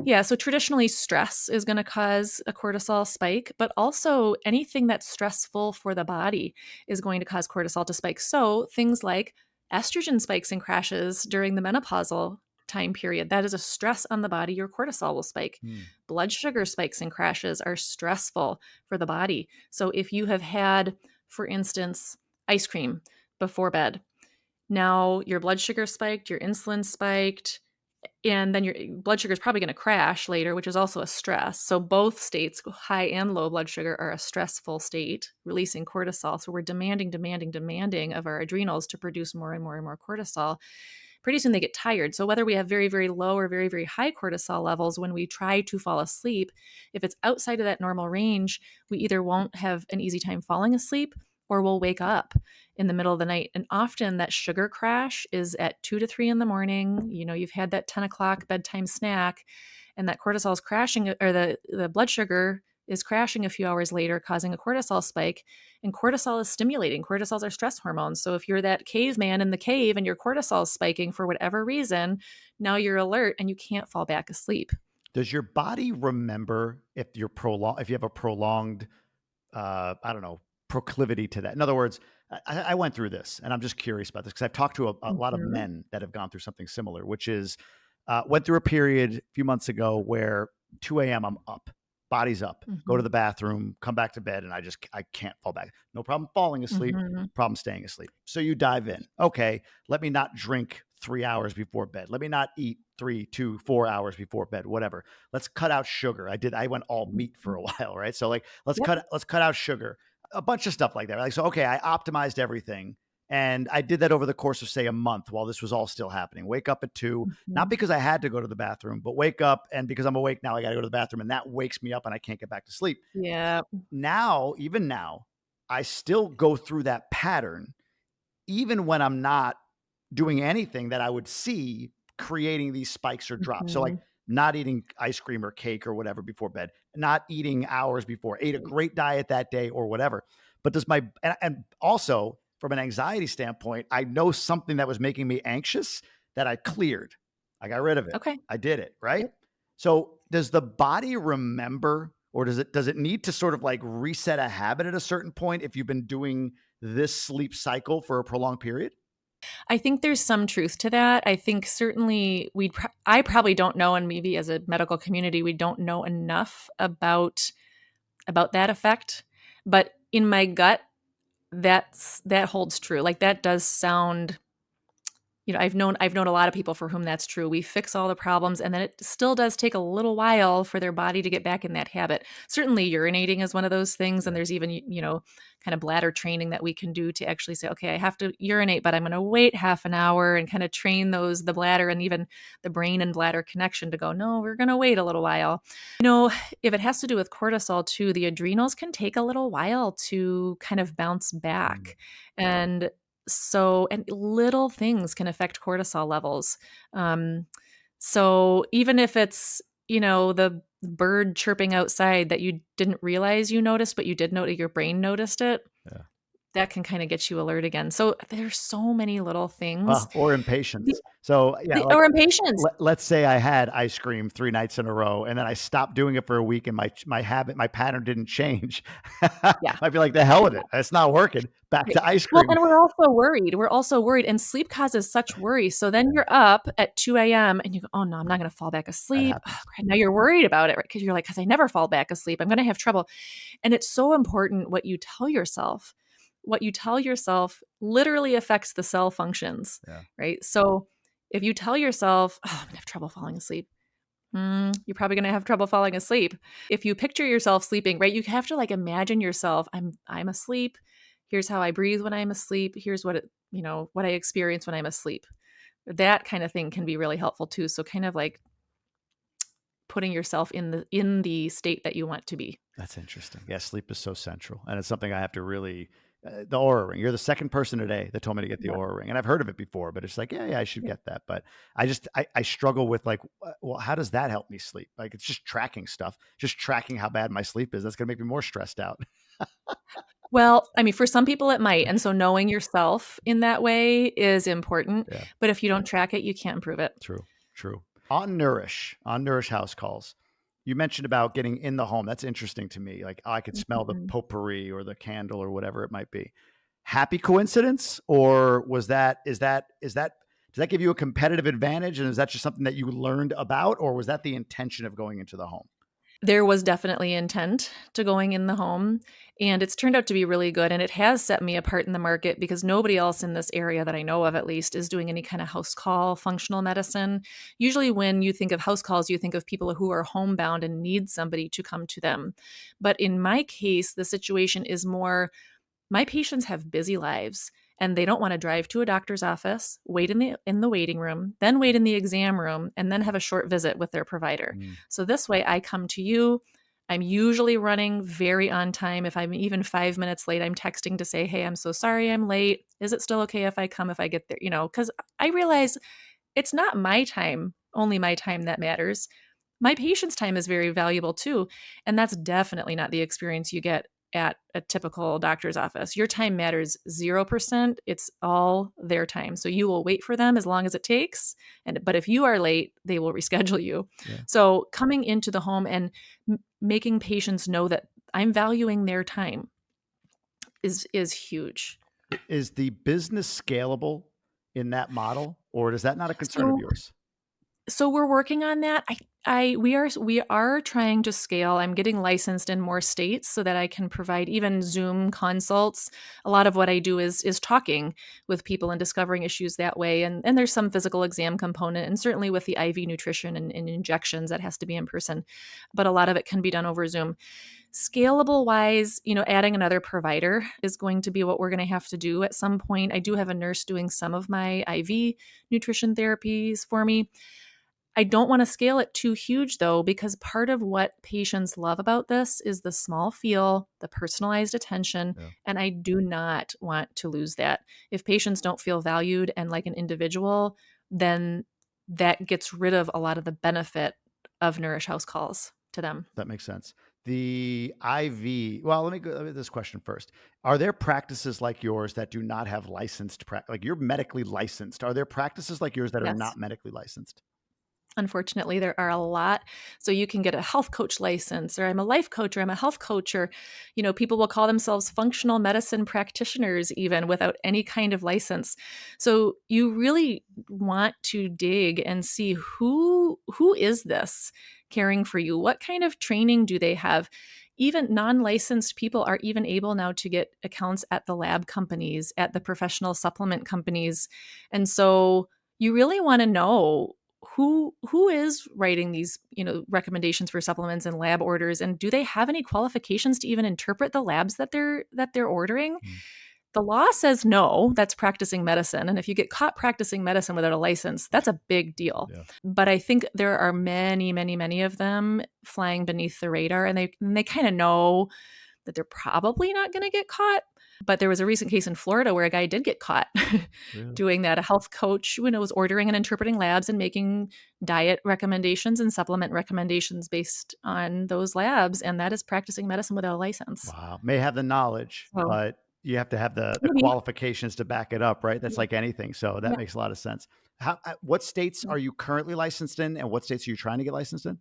Yeah, so traditionally stress is going to cause a cortisol spike, but also anything that's stressful for the body is going to cause cortisol to spike. So things like estrogen spikes and crashes during the menopausal time period, that is a stress on the body, your cortisol will spike. Blood sugar spikes and crashes are stressful for the body. So if you have had, for instance, ice cream before bed, now your blood sugar spiked, your insulin spiked, and then your blood sugar is probably going to crash later, which is also a stress. So both states, high and low blood sugar, are a stressful state, releasing cortisol. So we're demanding of our adrenals to produce more and more and more cortisol. Pretty soon they get tired. So whether we have very, very low or very, very high cortisol levels when we try to fall asleep, if it's outside of that normal range, we either won't have an easy time falling asleep, or we'll wake up in the middle of the night. And often that sugar crash is at 2 to 3 in the morning. You've had that 10 o'clock bedtime snack, and that cortisol is crashing, or the blood sugar is crashing a few hours later, causing a cortisol spike. And cortisol is stimulating. Cortisol is our stress hormone. So if you're that caveman in the cave and your cortisol is spiking for whatever reason, now you're alert and you can't fall back asleep. Does your body remember if you have a prolonged, proclivity to that? In other words, I went through this, and I'm just curious about this because I've talked to a lot of men that have gone through something similar, which is went through a period a few months ago where 2 a.m. I'm up, body's up, go to the bathroom, come back to bed, and I can't fall back. No problem falling asleep, problem staying asleep. So you dive in. Okay, let me not drink 3 hours before bed. Let me not eat 3, 2, 4 hours before bed, whatever. Let's cut out sugar. I went all meat for a while, right? So let's cut out sugar. A bunch of stuff like that. I optimized everything, and I did that over the course of, say, a month while this was all still happening. Wake up at 2, not because I had to go to the bathroom, but wake up, and because I'm awake now, I got to go to the bathroom, and that wakes me up and I can't get back to sleep. Yeah. Even now, I still go through that pattern, even when I'm not doing anything that I would see creating these spikes or drops. So not eating ice cream or cake or whatever before bed, not eating hours before, ate a great diet that day or whatever. But and also from an anxiety standpoint, I know something that was making me anxious that I cleared. I got rid of it. Okay. I did it. Right. Yep. So does the body remember, or does it need to sort of like reset a habit at a certain point if you've been doing this sleep cycle for a prolonged period? I think there's some truth to that. I think certainly I probably don't know, and maybe as a medical community, we don't know enough about that effect. But in my gut, that holds true. Like that does sound, I've known a lot of people for whom that's true. We fix all the problems, and then it still does take a little while for their body to get back in that habit. Certainly urinating is one of those things. And there's even, kind of bladder training that we can do to actually say, okay, I have to urinate, but I'm going to wait half an hour, and kind of train the bladder and even the brain and bladder connection to go, no, we're going to wait a little while. If it has to do with cortisol too, the adrenals can take a little while to kind of bounce back. And little things can affect cortisol levels. So even if it's, the bird chirping outside that you didn't realize you noticed, but you did notice, your brain noticed it. Yeah. that can kind of get you alert again. So there's so many little things. Well, or impatience. So yeah, like Or impatience. let's say I had ice cream 3 nights in a row and then I stopped doing it for a week and my pattern didn't change. Yeah. I'd be like, the hell with it. It's not working. Back to ice Well, cream. and we're also worried. We're also worried. And sleep causes such worry. So then you're up at 2 a.m. and you go, oh no, I'm not going to fall back That asleep. Oh, happens. now you're worried about it, right? Because you're like, because I never fall back asleep. I'm going to have trouble. And it's so important what you tell yourself. What you tell yourself literally affects the cell functions, Yeah. right? So if you tell yourself, oh, I'm going to have trouble falling asleep, you're probably going to have trouble falling asleep. If you picture yourself sleeping, right, you have to like imagine yourself, I'm asleep. Here's how I breathe when I'm asleep. Here's what what I experience when I'm asleep. That kind of thing can be really helpful too. So kind of like putting yourself in the state that you want to be. That's interesting. Yeah, sleep is so central, and it's something I have to really. The Aura Ring. You're the second person today that told me to get the Yep. Aura Ring, and I've heard of it before, but it's like, yeah, I should Yep. get that. But I struggle with like, well, how does that help me sleep? Like, it's just tracking stuff, just tracking how bad my sleep is. That's gonna make me more stressed out. Well, I mean, for some people it might. And so knowing yourself in that way is important. Yeah. But if you don't track it, you can't improve it. True. On Nourish House Calls, you mentioned about getting in the home. That's interesting to me. Like, I could smell the Mhm. potpourri or the candle or whatever it might be. Happy coincidence, or is that does that give you a competitive advantage, and is that just something that you learned about, or was that the intention of going into the home? There was definitely intent to going in the home, and it's turned out to be really good. And it has set me apart in the market because nobody else in this area that I know of, at least, is doing any kind of house call functional medicine. Usually, when you think of house calls, you think of people who are homebound and need somebody to come to them. But in my case, the situation is more my patients have busy lives and they don't want to drive to a doctor's office, wait in the waiting room, then wait in the exam room, and then have a short visit with their provider. So this way I come to you. I'm usually running very on time. If I'm even 5 minutes late, I'm texting to say, hey, I'm so sorry I'm late. Is it still okay if I come if I get there? Because I realize it's not my time, only my time that matters. My patient's time is very valuable too. And that's definitely not the experience you get at a typical doctor's office. Your time matters 0%. It's all their time. So you will wait for them as long as it takes. But if you are late, they will reschedule you. Yeah. So coming into the home and making patients know that I'm valuing their time is huge. Is the business scalable in that model, or is that not a concern of So yours? So we're working on that. We are trying to scale. I'm getting licensed in more states so that I can provide even Zoom consults. A lot of what I do is talking with people and discovering issues that way. And there's some physical exam component, and certainly with the IV nutrition and injections that has to be in person. But a lot of it can be done over Zoom. Scalable wise, adding another provider is going to be what we're going to have to do at some point. I do have a nurse doing some of my IV nutrition therapies for me. I don't want to scale it too huge though, because part of what patients love about this is the small feel, the personalized attention, Yeah. and I do not want to lose that. If patients don't feel valued and like an individual, then that gets rid of a lot of the benefit of Nourish House calls to them. That makes sense. The IV. Well, let me go with this question first. Are there practices like yours that do not have licensed? Like, you're medically licensed. Are there practices like yours that are Yes. not medically licensed? Unfortunately, there are a lot. So you can get a health coach license, or I'm a life coach, or I'm a health coach, or, people will call themselves functional medicine practitioners even without any kind of license. So you really want to dig and see who is this caring for you? What kind of training do they have? Even non-licensed people are even able now to get accounts at the lab companies, at the professional supplement companies. And so you really want to know who is writing these recommendations for supplements and lab orders, and do they have any qualifications to even interpret the labs that they're ordering? The law says no, that's practicing medicine, and if you get caught practicing medicine without a license, that's a big deal. Yeah. But I think there are many of them flying beneath the radar, and they kind of know that they're probably not going to get caught. But there was a recent case in Florida where a guy did get caught Really? doing that. A health coach, was ordering and interpreting labs and making diet recommendations and supplement recommendations based on those labs. And that is practicing medicine without a license. Wow. May have the knowledge, So but you have to have the Maybe. qualifications to back it up, right? That's Yeah. like anything. So that Yeah. makes a lot of sense. What states Yeah. are you currently licensed in, and what states are you trying to get licensed in?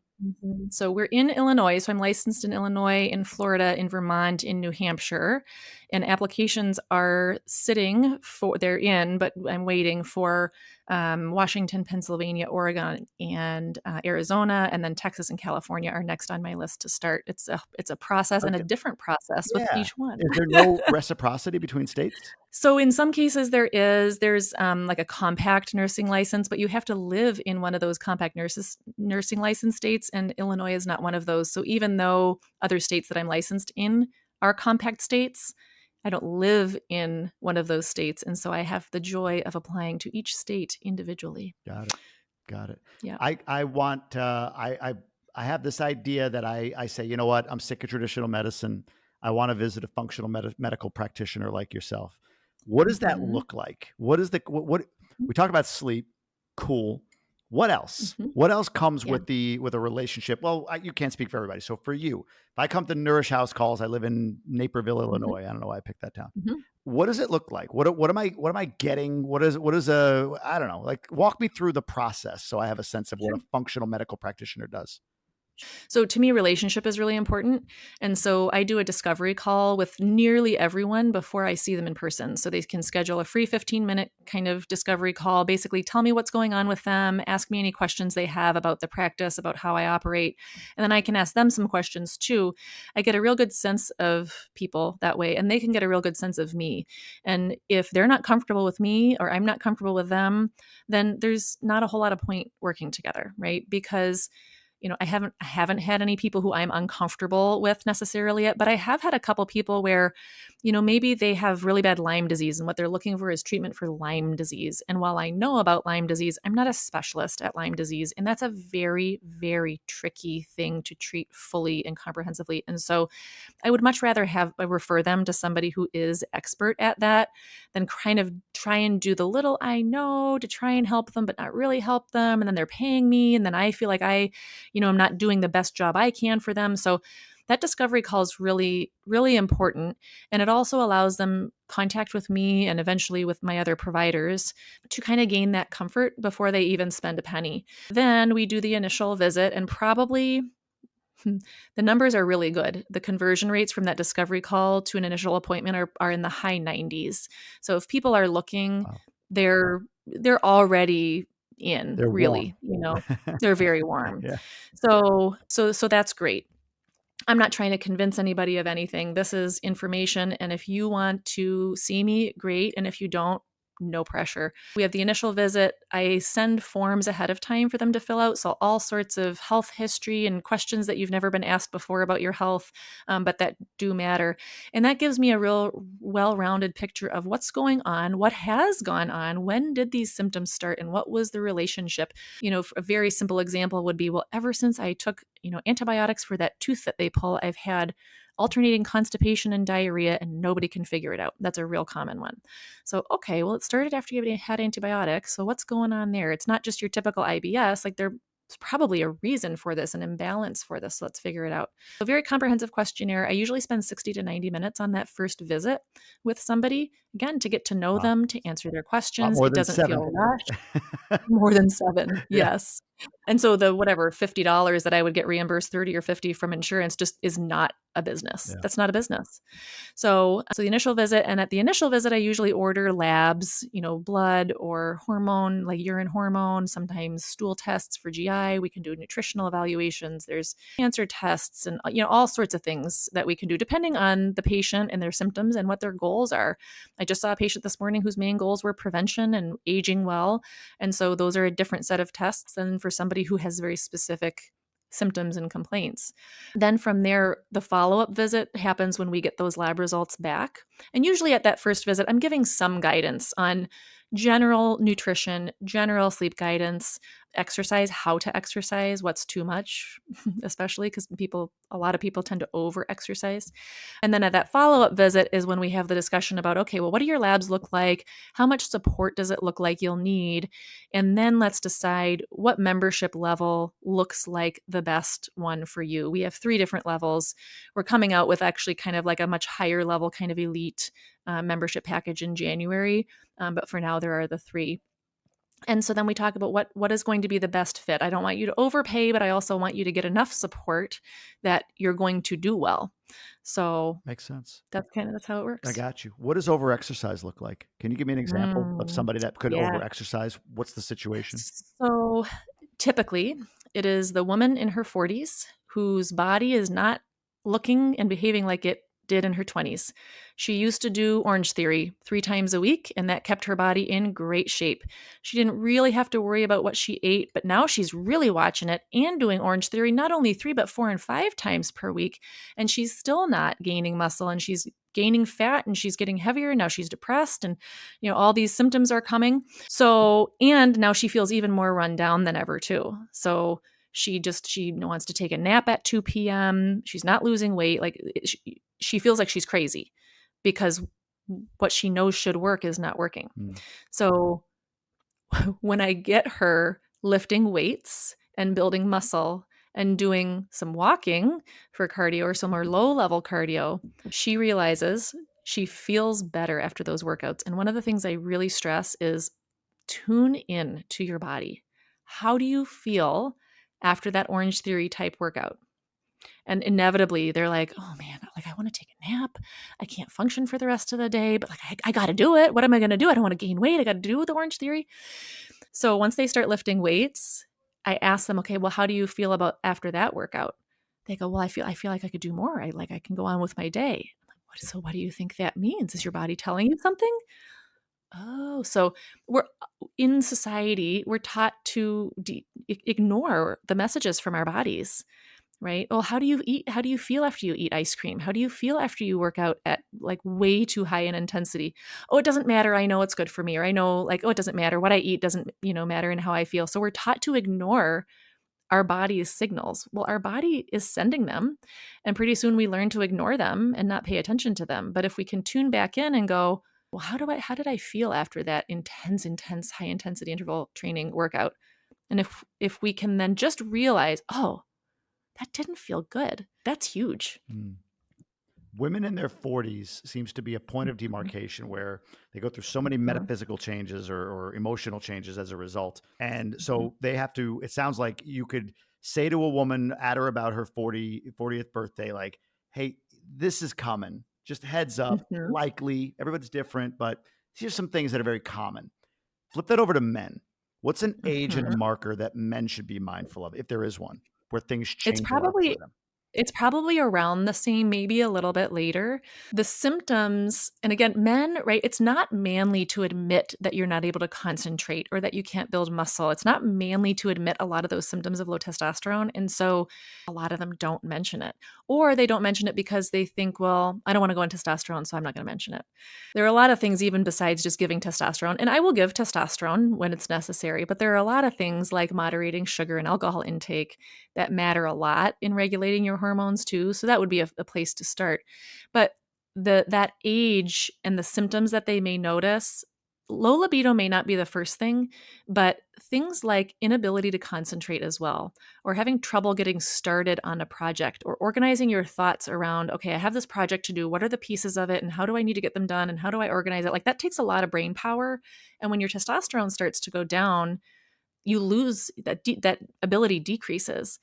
So we're in Illinois. So I'm licensed in Illinois, in Florida, in Vermont, in New Hampshire. And applications are sitting for, they're in, but I'm waiting for Washington, Pennsylvania, Oregon, and Arizona. And then Texas and California are next on my list to start. It's a process and a Okay. different process with Yeah. each one. Is there no reciprocity between states? So in some cases there's like a compact nursing license, but you have to live in one of those compact nursing license states, and Illinois is not one of those. So even though other states that I'm licensed in are compact states, I don't live in one of those states, and so I have the joy of applying to each state individually. Got it. Got it. Yeah. I want I have this idea that I say, you know what, I'm sick of traditional medicine. I want to visit a functional medical practitioner like yourself. What does that Mhm. look like? What is the what we talk about sleep? Cool. What else? Mhm. What else comes Yeah. with a relationship? Well, you can't speak for everybody. So for you, if I come to Nourish House calls, I live in Naperville, Mhm. Illinois. I don't know why I picked that town. Mhm. What does it look like? What am I getting? What is a, I don't know, like walk me through the process so I have a sense of what Sure. a functional medical practitioner does. So to me, relationship is really important. And so I do a discovery call with nearly everyone before I see them in person. So they can schedule a free 15-minute kind of discovery call, basically tell me what's going on with them, ask me any questions they have about the practice, about how I operate. And then I can ask them some questions too. I get a real good sense of people that way, and they can get a real good sense of me. And if they're not comfortable with me or I'm not comfortable with them, then there's not a whole lot of point working together, right? Because I haven't had any people who I'm uncomfortable with necessarily yet, but I have had a couple people where, maybe they have really bad Lyme disease and what they're looking for is treatment for Lyme disease. And while I know about Lyme disease, I'm not a specialist at Lyme disease. And that's a very, very tricky thing to treat fully and comprehensively. And so I would much rather refer them to somebody who is expert at that than kind of try and do the little I know to try and help them, but not really help them. And then they're paying me. And then I feel like I'm not doing the best job I can for them. So that discovery call is really, really important. And it also allows them contact with me and eventually with my other providers to kind of gain that comfort before they even spend a penny. Then we do the initial visit, and probably the numbers are really good. The conversion rates from that discovery call to an initial appointment are in the high 90s. So if people are looking, Wow. they're already in, They're warm. really, they're very warm. Yeah. So that's great. I'm not trying to convince anybody of anything. This is information, and if you want to see me, great, and if you don't, no pressure. We have the initial visit. I send forms ahead of time for them to fill out. So all sorts of health history and questions that you've never been asked before about your health, but that do matter. And that gives me a real well-rounded picture of what's going on, what has gone on, when did these symptoms start, and what was the relationship. A very simple example would be, well, ever since I took, antibiotics for that tooth that they pull, I've had alternating constipation and diarrhea, and nobody can figure it out. That's a real common one. So, okay, well, it started after you had antibiotics. So, what's going on there? It's not just your typical IBS. Like, there's probably a reason for this, an imbalance for this. So let's figure it out. A very comprehensive questionnaire. I usually spend 60 to 90 minutes on that first visit with somebody, again, to get to know Wow. them, to answer their A lot questions. more It than doesn't feel 7. rushed. More than 7, Yeah. yes. And so the whatever $50 that I would get reimbursed, 30 or 50 from insurance, just is not a business. Yeah. That's not a business. So the initial visit, and at the initial visit, I usually order labs, blood or hormone, like urine hormone, sometimes stool tests for GI. We can do nutritional evaluations. There's cancer tests and, all sorts of things that we can do depending on the patient and their symptoms and what their goals are. I just saw a patient this morning whose main goals were prevention and aging well. And so those are a different set of tests than for somebody who has very specific symptoms and complaints. Then from there, the follow-up visit happens when we get those lab results back. And usually at that first visit, I'm giving some guidance on general nutrition, general sleep guidance, exercise, how to exercise, what's too much, especially because a lot of people tend to over exercise. And then at that follow-up visit is when we have the discussion about, okay, well, what do your labs look like? How much support does it look like you'll need? And then let's decide what membership level looks like the best one for you. We have 3 different levels. We're coming out with actually kind of like a much higher level kind of elite membership package in January. But for now, there are the 3. And so then we talk about what is going to be the best fit. I don't want you to overpay, but I also want you to get enough support that you're going to do well. So makes sense. That's how it works. I got you. What does overexercise look like? Can you give me an example of somebody that could Yeah. overexercise? What's the situation? So typically, it is the woman in her 40s whose body is not looking and behaving like it did in her 20s. She used to do Orange Theory 3 times a week, and that kept her body in great shape. She didn't really have to worry about what she ate, but now she's really watching it and doing Orange Theory not only 3, but 4 and 5 times per week. And she's still not gaining muscle, and she's gaining fat, and she's getting heavier. Now she's depressed, and all these symptoms are coming. So, and now she feels even more run down than ever too. So she wants to take a nap at 2 p.m. She's not losing weight. Like she feels like she's crazy because what she knows should work is not working. So when I get her lifting weights and building muscle and doing some walking for cardio or some more low-level cardio, she realizes she feels better after those workouts. And one of the things I really stress is tune in to your body. How do you feel after that Orange Theory type workout? And inevitably they're like, oh man, like I want to take a nap. I can't function for the rest of the day, but like I got to do it. What am I going to do? I don't want to gain weight. I got to do the Orange Theory. So once they start lifting weights, I ask them, okay, well, how do you feel about after that workout? They go, well, I feel like I could do more. I can go on with my day. I'm like, so what do you think that means? Is your body telling you something? Oh, so we're in society, we're taught to ignore the messages from our bodies, right? Well, how do you eat? How do you feel after you eat ice cream? How do you feel after you work out at like way too high in intensity? Oh, it doesn't matter. I know it's good for me. Or I know like, oh, it doesn't matter. What I eat doesn't, matter in how I feel. So we're taught to ignore our body's signals. Well, our body is sending them, and pretty soon we learn to ignore them and not pay attention to them. But if we can tune back in and go, well, how did I feel after that intense, high intensity interval training workout? And if we can then just realize, oh, that didn't feel good. That's huge. Women in their 40s seems to be a point of demarcation where they go through so many metaphysical changes or emotional changes as a result. And so they have to, it sounds like you could say to a woman at or about her 40th birthday, like, hey, this is coming. Just heads up, likely. Everybody's different, but here's some things that are very common. Flip that over to men. What's an age and a marker that men should be mindful of, if there is one, where things change a lot for them? It's probably around the same, maybe a little bit later. The symptoms, and again, men, right? It's not manly to admit that you're not able to concentrate or that you can't build muscle. It's not manly to admit a lot of those symptoms of low testosterone. And so a lot of them don't mention it. Or they don't mention it because they think, well, I don't want to go on testosterone, so I'm not going to mention it. There are a lot of things even besides just giving testosterone. And I will give testosterone when it's necessary. But there are a lot of things like moderating sugar and alcohol intake that matter a lot in regulating your hormones too. So that would be a place to start. But that age and the symptoms that they may notice, low libido may not be the first thing, but things like inability to concentrate as well, or having trouble getting started on a project, or organizing your thoughts around, okay, I have this project to do. What are the pieces of it? And how do I need to get them done? And how do I organize it? Like that takes a lot of brain power. And when your testosterone starts to go down, you lose that ability decreases.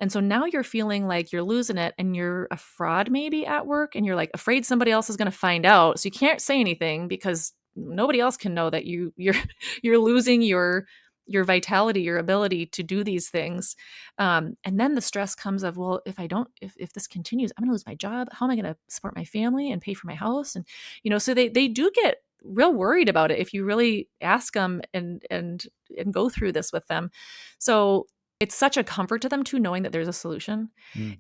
And so now you're feeling like you're losing it and you're a fraud maybe at work, and you're like afraid somebody else is going to find out. So you can't say anything because nobody else can know that you're losing your vitality, your ability to do these things. And then the stress comes of, well, if this continues, I'm going to lose my job. How am I going to support my family and pay for my house? And, so they do get real worried about it if you really ask them and go through this with them. So it's such a comfort to them too, knowing that there's a solution.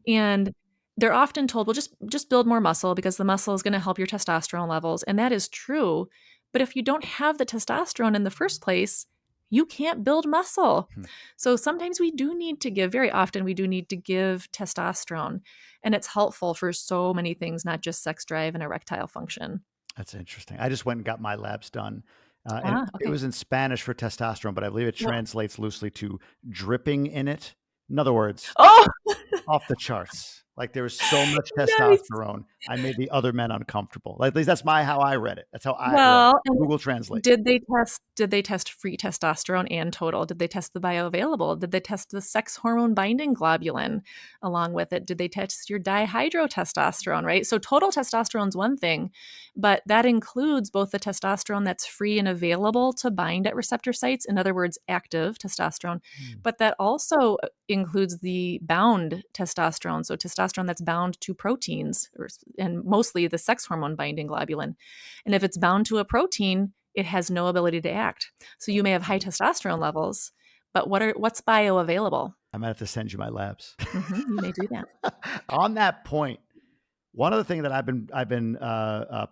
And they're often told, well, just build more muscle because the muscle is going to help your testosterone levels. And that is true. But if you don't have the testosterone in the first place, you can't build muscle. Hmm. So sometimes very often we do need to give testosterone, and it's helpful for so many things, not just sex drive and erectile function. That's interesting. I just went and got my labs done. And it Okay. was in Spanish for testosterone, but I believe it Well, translates loosely to dripping in it. In other words, oh, off the charts. Like there was so much nice. testosterone, I made the other men uncomfortable. Like, at least that's how I read it. That's how I read it. Well, and Google Translate. did they test free testosterone and total? Did they test the bioavailable? Did they test the sex hormone binding globulin along with it? Did they test your dihydrotestosterone, right? So total testosterone is one thing, but that includes both the testosterone that's free and available to bind at receptor sites, in other words, active testosterone, but that also includes the bound testosterone, so testosterone that's bound to proteins, and mostly the sex hormone binding globulin. And if it's bound to a protein, it has no ability to act. So you may have high testosterone levels, but what's bioavailable? I might have to send you my labs. You may do that. On that point, one of the things that I've been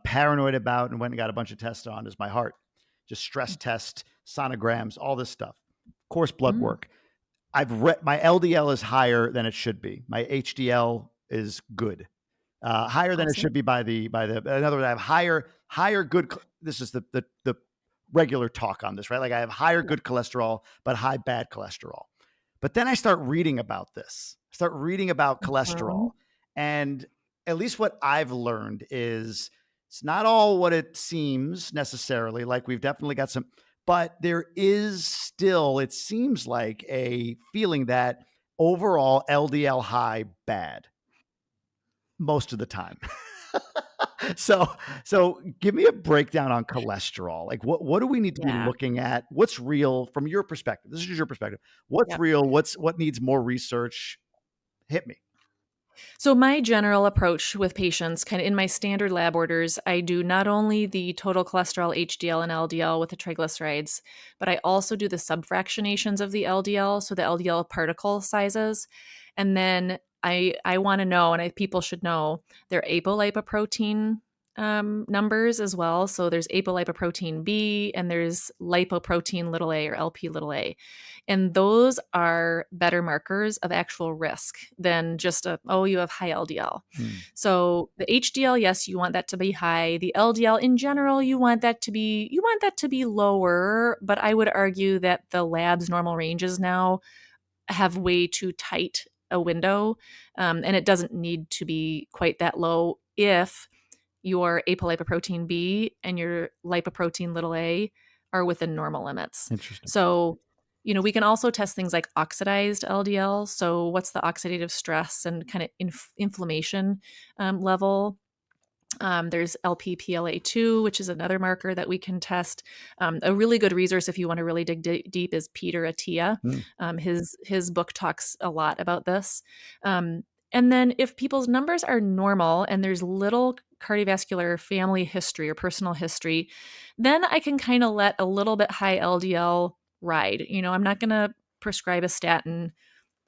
paranoid about and went and got a bunch of tests on is my heart. Just stress test, sonograms, all this stuff. Of course, blood work. I've read my LDL is higher than it should be. My HDL is good, higher than it should be by the. In other words, I have higher good. This is the regular talk on this, right? Like I have higher good cholesterol, but high bad cholesterol. But then I start reading about this. I start reading about cholesterol, and at least what I've learned is it's not all what it seems necessarily. Like we've definitely got some. But there is still, it seems like, a feeling that overall LDL high bad most of the time. So give me a breakdown on cholesterol. Like what do we need to be looking at? What's real from your perspective? This is your perspective. What's real? What needs more research? Hit me. So my general approach with patients, kind of in my standard lab orders, I do not only the total cholesterol, HDL, and LDL with the triglycerides, but I also do the subfractionations of the LDL, so the LDL particle sizes. And then I want to know, and people should know, their apolipoprotein numbers as well. So there's apolipoprotein B and there's lipoprotein little a or LP little a. And those are better markers of actual risk than just you have high LDL. So the HDL, yes, you want that to be high. The LDL in general, you want that to be lower, but I would argue that the lab's normal ranges now have way too tight a window. And it doesn't need to be quite that low if your apolipoprotein B and your lipoprotein little a are within normal limits. Interesting. So, we can also test things like oxidized LDL. So what's the oxidative stress and kind of inflammation level? There's LPPLA2, which is another marker that we can test. A really good resource if you want to really dig deep is Peter Attia. His book talks a lot about this. And then if people's numbers are normal and there's little cardiovascular family history or personal history, then I can kind of let a little bit high LDL ride. I'm not going to prescribe a statin.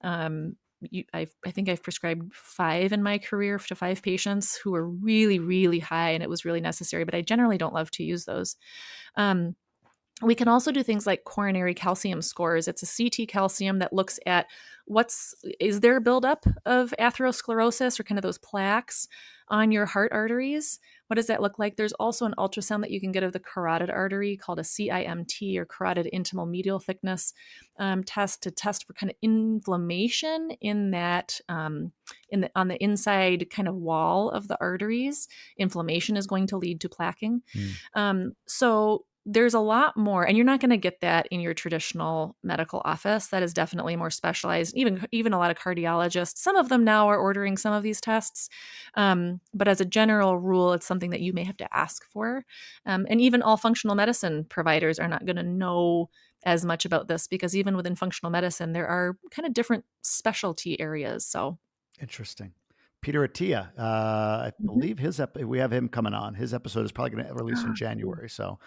I think I've prescribed 5 in my career to 5 patients who were really, really high and it was really necessary, but I generally don't love to use those. We can also do things like coronary calcium scores. It's a CT calcium that looks at is there a buildup of atherosclerosis or kind of those plaques on your heart arteries? What does that look like? There's also an ultrasound that you can get of the carotid artery called a CIMT or carotid intimal medial thickness test to test for kind of inflammation in that on the inside kind of wall of the arteries. Inflammation is going to lead to plaquing. So there's a lot more, and you're not going to get that in your traditional medical office. That is definitely more specialized. Even a lot of cardiologists, some of them now are ordering some of these tests. But as a general rule, it's something that you may have to ask for. And even all functional medicine providers are not going to know as much about this because even within functional medicine, there are kind of different specialty areas. So interesting. Peter Attia, I believe we have him coming on. His episode is probably going to release in January. So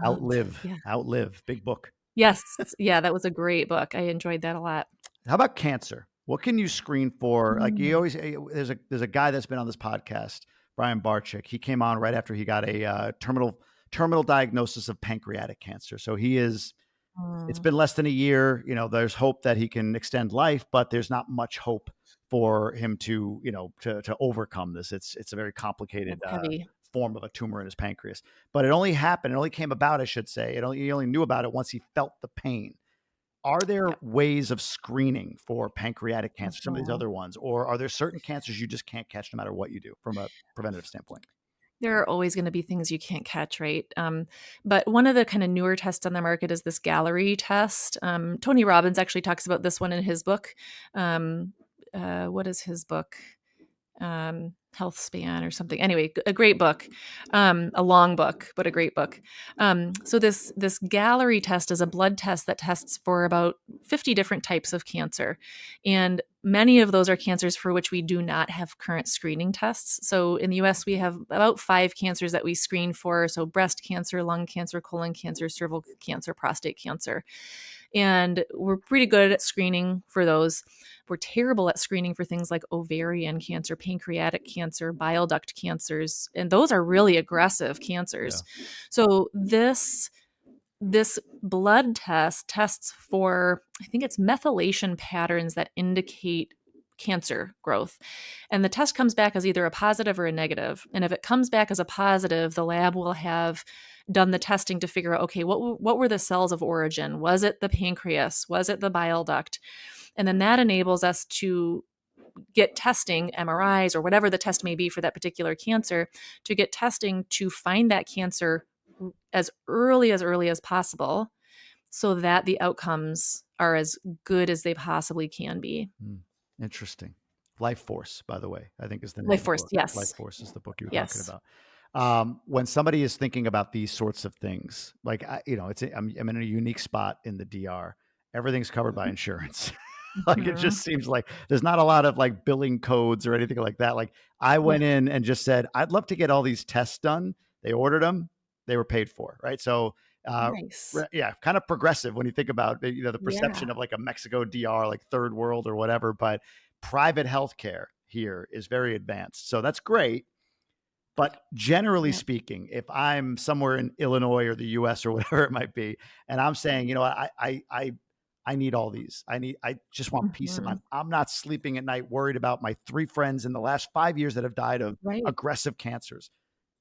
Outlive, big book. Yes. Yeah, that was a great book. I enjoyed that a lot. How about cancer? What can you screen for? Like you always, there's a guy that's been on this podcast, Brian Barczyk. He came on right after he got a terminal diagnosis of pancreatic cancer. So he is it's been less than a year. There's hope that he can extend life, but there's not much hope for him to, to overcome this. It's a very complicated That's heavy. form of a tumor in his pancreas. But it only came about, I should say. He only knew about it once he felt the pain. Are there ways of screening for pancreatic cancer, some of these other ones, or are there certain cancers you just can't catch no matter what you do from a preventative standpoint? There are always going to be things you can't catch, right? But one of the kind of newer tests on the market is this Gallery test. Tony Robbins actually talks about this one in his book. What is his book? Health Span or something. Anyway, a great book, a long book, but a great book. So this Gallery test is a blood test that tests for about 50 different types of cancer. And many of those are cancers for which we do not have current screening tests. So in the US, we have about 5 cancers that we screen for. So breast cancer, lung cancer, colon cancer, cervical cancer, prostate cancer. And we're pretty good at screening for those. We're terrible at screening for things like ovarian cancer, pancreatic cancer, bile duct cancers, and those are really aggressive cancers. Yeah. So this blood test tests for, I think it's methylation patterns that indicate cancer growth. And the test comes back as either a positive or a negative. And if it comes back as a positive, the lab will have done the testing to figure out, okay, what were the cells of origin? Was it the pancreas? Was it the bile duct? And then that enables us to get testing, MRIs or whatever the test may be for that particular cancer, to get testing to find that cancer as early as possible so that the outcomes are as good as they possibly can be. Interesting. Life Force, by the way, I think is the name. Life Force, yes. Life Force is the book you were talking about. When somebody is thinking about these sorts of things, like, I'm in a unique spot in the DR. Everything's covered by insurance. Like, it just seems like there's not a lot of like billing codes or anything like that. Like, I went in and just said, I'd love to get all these tests done. They ordered them. They were paid for. Right. So, nice. Yeah, kind of progressive when you think about, the perception of like a Mexico DR, like third world or whatever, but private healthcare here is very advanced. So that's great. But generally speaking, if I'm somewhere in Illinois or the US or whatever it might be, and I'm saying, I need all these. I just want peace of mind. I'm not sleeping at night worried about my 3 friends in the last 5 years that have died of aggressive cancers.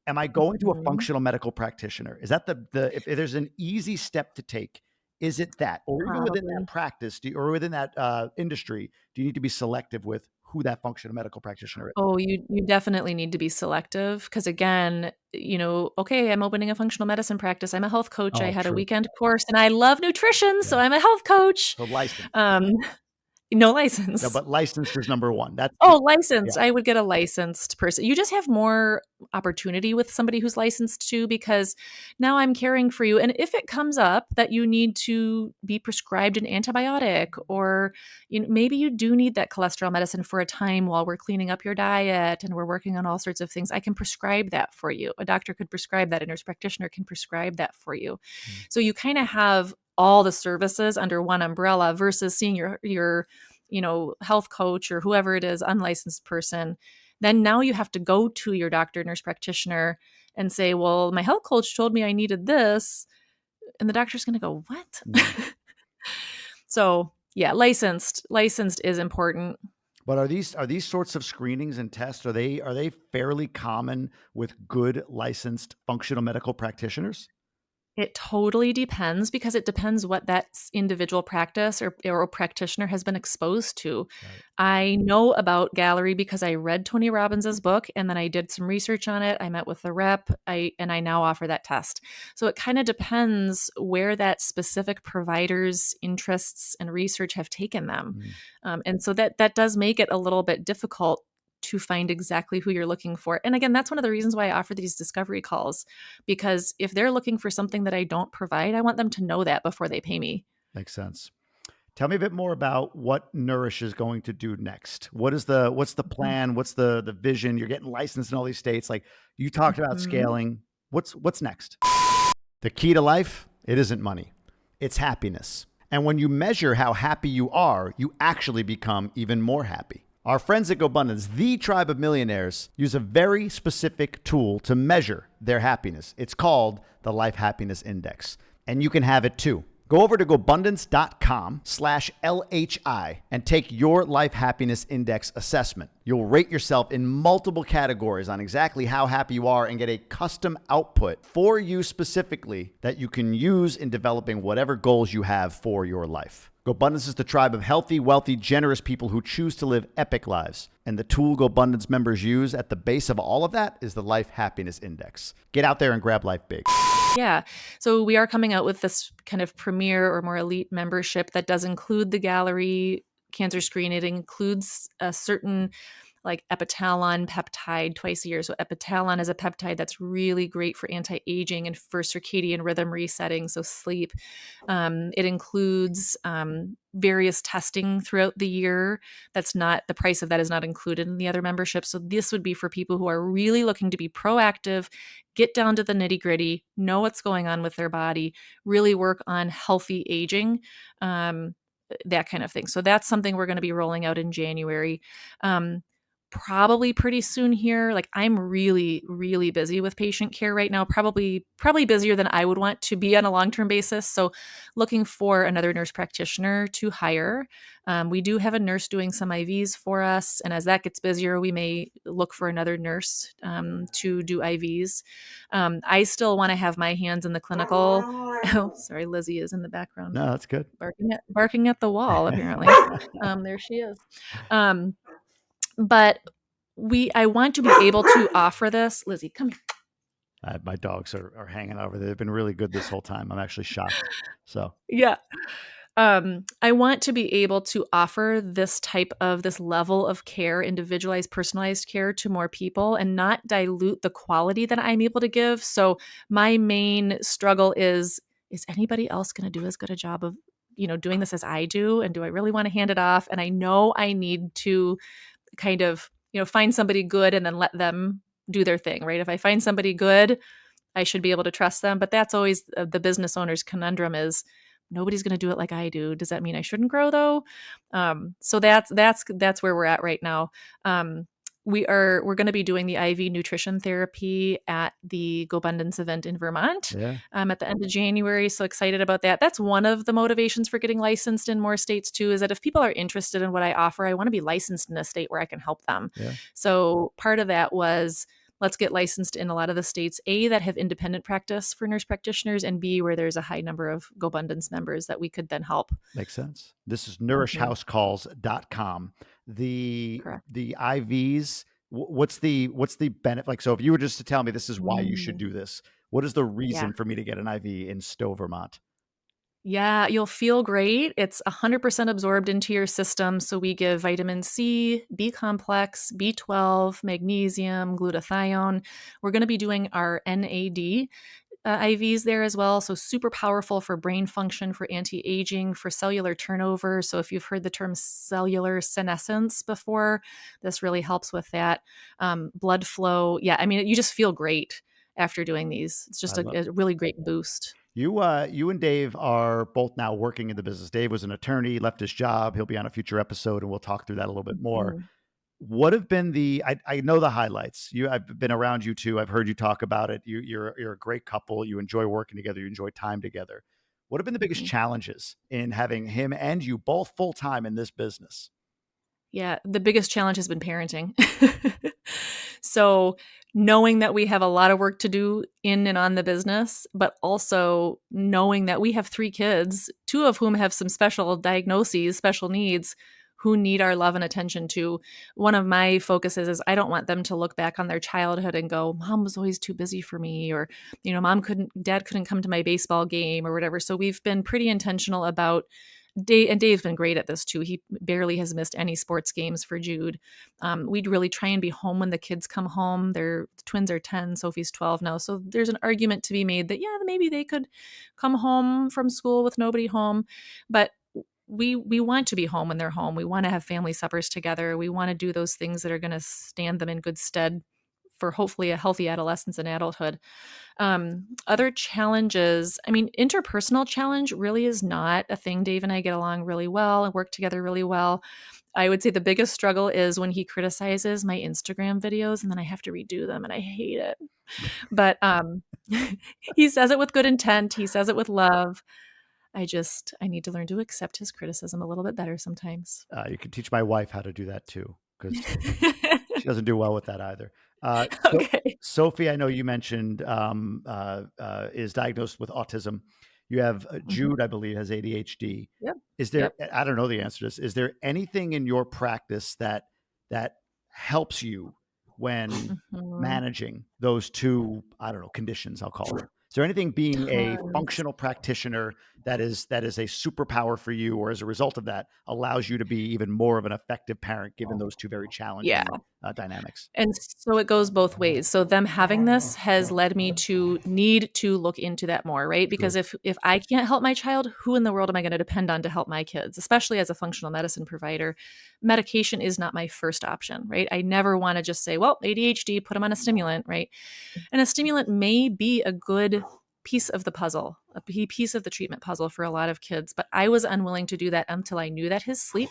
Am I going to a functional medical practitioner? Is that if there's an easy step to take, is it that? Or even within that practice, or within that industry, do you need to be selective with who that functional medical practitioner is? Oh, you definitely need to be selective because, again, okay, I'm opening a functional medicine practice. I'm a health coach. I had a weekend course and I love nutrition, so I'm a health coach. So licensed. No license. No, but licensed is number one. Licensed. Yeah. I would get a licensed person. You just have more opportunity with somebody who's licensed too, because now I'm caring for you. And if it comes up that you need to be prescribed an antibiotic, or maybe you do need that cholesterol medicine for a time while we're cleaning up your diet and we're working on all sorts of things, I can prescribe that for you. A doctor could prescribe that. A nurse practitioner can prescribe that for you. So you kind of have all the services under one umbrella versus seeing your health coach or whoever it is, unlicensed person. Then now you have to go to your doctor, nurse practitioner and say, well, my health coach told me I needed this. And the doctor's going to go, what? So yeah, licensed is important. But are these sorts of screenings and tests, are they fairly common with good licensed functional medical practitioners? It totally depends, because it depends what that individual practice or practitioner has been exposed to. Right. I know about Gallery because I read Tony Robbins' book and then I did some research on it. I met with the rep and I now offer that test. So it kind of depends where that specific provider's interests and research have taken them. And so that does make it a little bit difficult to find exactly who you're looking for. And again, that's one of the reasons why I offer these discovery calls, because if they're looking for something that I don't provide, I want them to know that before they pay me. Makes sense. Tell me a bit more about what Nourish is going to do next. What's the plan? What's the vision? You're getting licensed in all these states. Like you talked about scaling. What's next? The key to life, it isn't money. It's happiness. And when you measure how happy you are, you actually become even more happy. Our friends at Gobundance, the tribe of millionaires, use a very specific tool to measure their happiness. It's called the Life Happiness Index. And you can have it too. Go over to Gobundance.com/LHI and take your Life Happiness Index assessment. You'll rate yourself in multiple categories on exactly how happy you are and get a custom output for you specifically that you can use in developing whatever goals you have for your life. Gobundance is the tribe of healthy, wealthy, generous people who choose to live epic lives. And the tool Gobundance members use at the base of all of that is the Life Happiness Index. Get out there and grab life big. Yeah. So we are coming out with this kind of premier or more elite membership that does include the gallery cancer screen. It includes a certain like epitalon peptide twice a year. So epitalon is a peptide that's really great for anti-aging and for circadian rhythm resetting, so sleep. It includes various testing throughout the year. That's not, the price of that is not included in the other memberships. So this would be for people who are really looking to be proactive, get down to the nitty gritty, know what's going on with their body, really work on healthy aging. That kind of thing. So that's something we're going to be rolling out in January. Probably pretty soon here. Like I'm really, really busy with patient care right now, probably busier than I would want to be on a long-term basis. So looking for another nurse practitioner to hire. We do have a nurse doing some IVs for us. And as that gets busier, we may look for another nurse to do IVs. I still want to have my hands in the clinical. Oh, sorry, Lizzie is in the background. No, that's good. Barking at the wall, apparently. There she is. But I want to be able to offer this. Lizzie, come here. My dogs are hanging over there. They've been really good this whole time. I'm actually shocked. So yeah. I want to be able to offer this level of care, individualized, personalized care to more people and not dilute the quality that I'm able to give. So my main struggle is anybody else going to do as good a job of, doing this as I do? And do I really want to hand it off? And I know I need to kind of, find somebody good and then let them do their thing, right? If I find somebody good, I should be able to trust them. But that's always the business owner's conundrum is nobody's going to do it like I do. Does that mean I shouldn't grow though? So that's where we're at right now. We're going to be doing the IV nutrition therapy at the Gobundance event in Vermont at the end of January. So excited about that. That's one of the motivations for getting licensed in more states too, is that if people are interested in what I offer, I want to be licensed in a state where I can help them. Yeah. So part of that was, let's get licensed in a lot of the states, A, that have independent practice for nurse practitioners, and B, where there's a high number of Gobundance members that we could then help. Makes sense. This is nourishhousecalls.com. The IVs, what's the benefit? Like, so if you were just to tell me this is why you should do this, what is the reason for me to get an IV in Stowe, Vermont? Yeah, you'll feel great. It's 100% absorbed into your system. So we give vitamin C, B complex, B12, magnesium, glutathione. We're going to be doing our NAD IVs there as well. So super powerful for brain function, for anti-aging, for cellular turnover. So if you've heard the term cellular senescence before, this really helps with that. Blood flow. Yeah, I mean, you just feel great after doing these. It's just a really great boost. You and Dave are both now working in the business. Dave was an attorney, left his job. He'll be on a future episode and we'll talk through that a little bit more. Mm-hmm. What have been I know the highlights. I've been around you too. I've heard you talk about it. You're a great couple. You enjoy working together. You enjoy time together. What have been the biggest challenges in having him and you both full time in this business? Yeah, the biggest challenge has been parenting. So knowing that we have a lot of work to do in and on the business, but also knowing that we have 3 kids, 2 of whom have some special diagnoses, special needs, who need our love and attention too. One of my focuses is I don't want them to look back on their childhood and go, Mom was always too busy for me, or, Dad couldn't come to my baseball game or whatever. So we've been pretty intentional about and Dave's been great at this too. He barely has missed any sports games for Jude. We'd really try and be home when the kids come home. The twins are 10, Sophie's 12 now. So there's an argument to be made that, maybe they could come home from school with nobody home. But we want to be home when they're home. We want to have family suppers together. We want to do those things that are going to stand them in good stead for hopefully a healthy adolescence and adulthood. Other challenges, interpersonal challenge really is not a thing. Dave and I get along really well and work together really well. I would say the biggest struggle is when he criticizes my Instagram videos and then I have to redo them and I hate it. But he says it with good intent. He says it with love. I need to learn to accept his criticism a little bit better sometimes. You can teach my wife how to do that too, because she doesn't do well with that either. So, Okay. Sophie, I know you mentioned is diagnosed with autism. You have Mhm. Jude, I believe, has ADHD. Yep. Is there? Yep. I don't know the answer to this. Is there anything in your practice that helps you when Mhm. managing those two? I don't know, conditions. I'll call them. Is there anything being a Tons. functional practitioner that is a superpower for you, or as a result of that, allows you to be even more of an effective parent, given those two very Yeah. challenging dynamics? And so it goes both ways. So them having this has led me to need to look into that more, right? Sure. Because if I can't help my child, who in the world am I going to depend on to help my kids? Especially as a functional medicine provider, medication is not my first option, right? I never want to just say, well, ADHD, put them on a stimulant, right? And a stimulant may be a good piece of the puzzle, a piece of the treatment puzzle for a lot of kids. But I was unwilling to do that until I knew that his sleep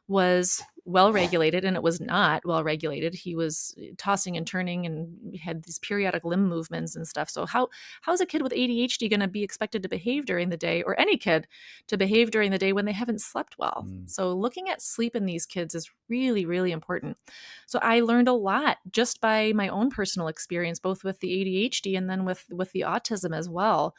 was well regulated, and it was not well regulated. He was tossing and turning and had these periodic limb movements and stuff. So how's a kid with ADHD going to be expected to behave during the day, or any kid to behave during the day when they haven't slept well? So looking at sleep in these kids is really, really important. So I learned a lot just by my own personal experience, both with the ADHD and then with the autism as well.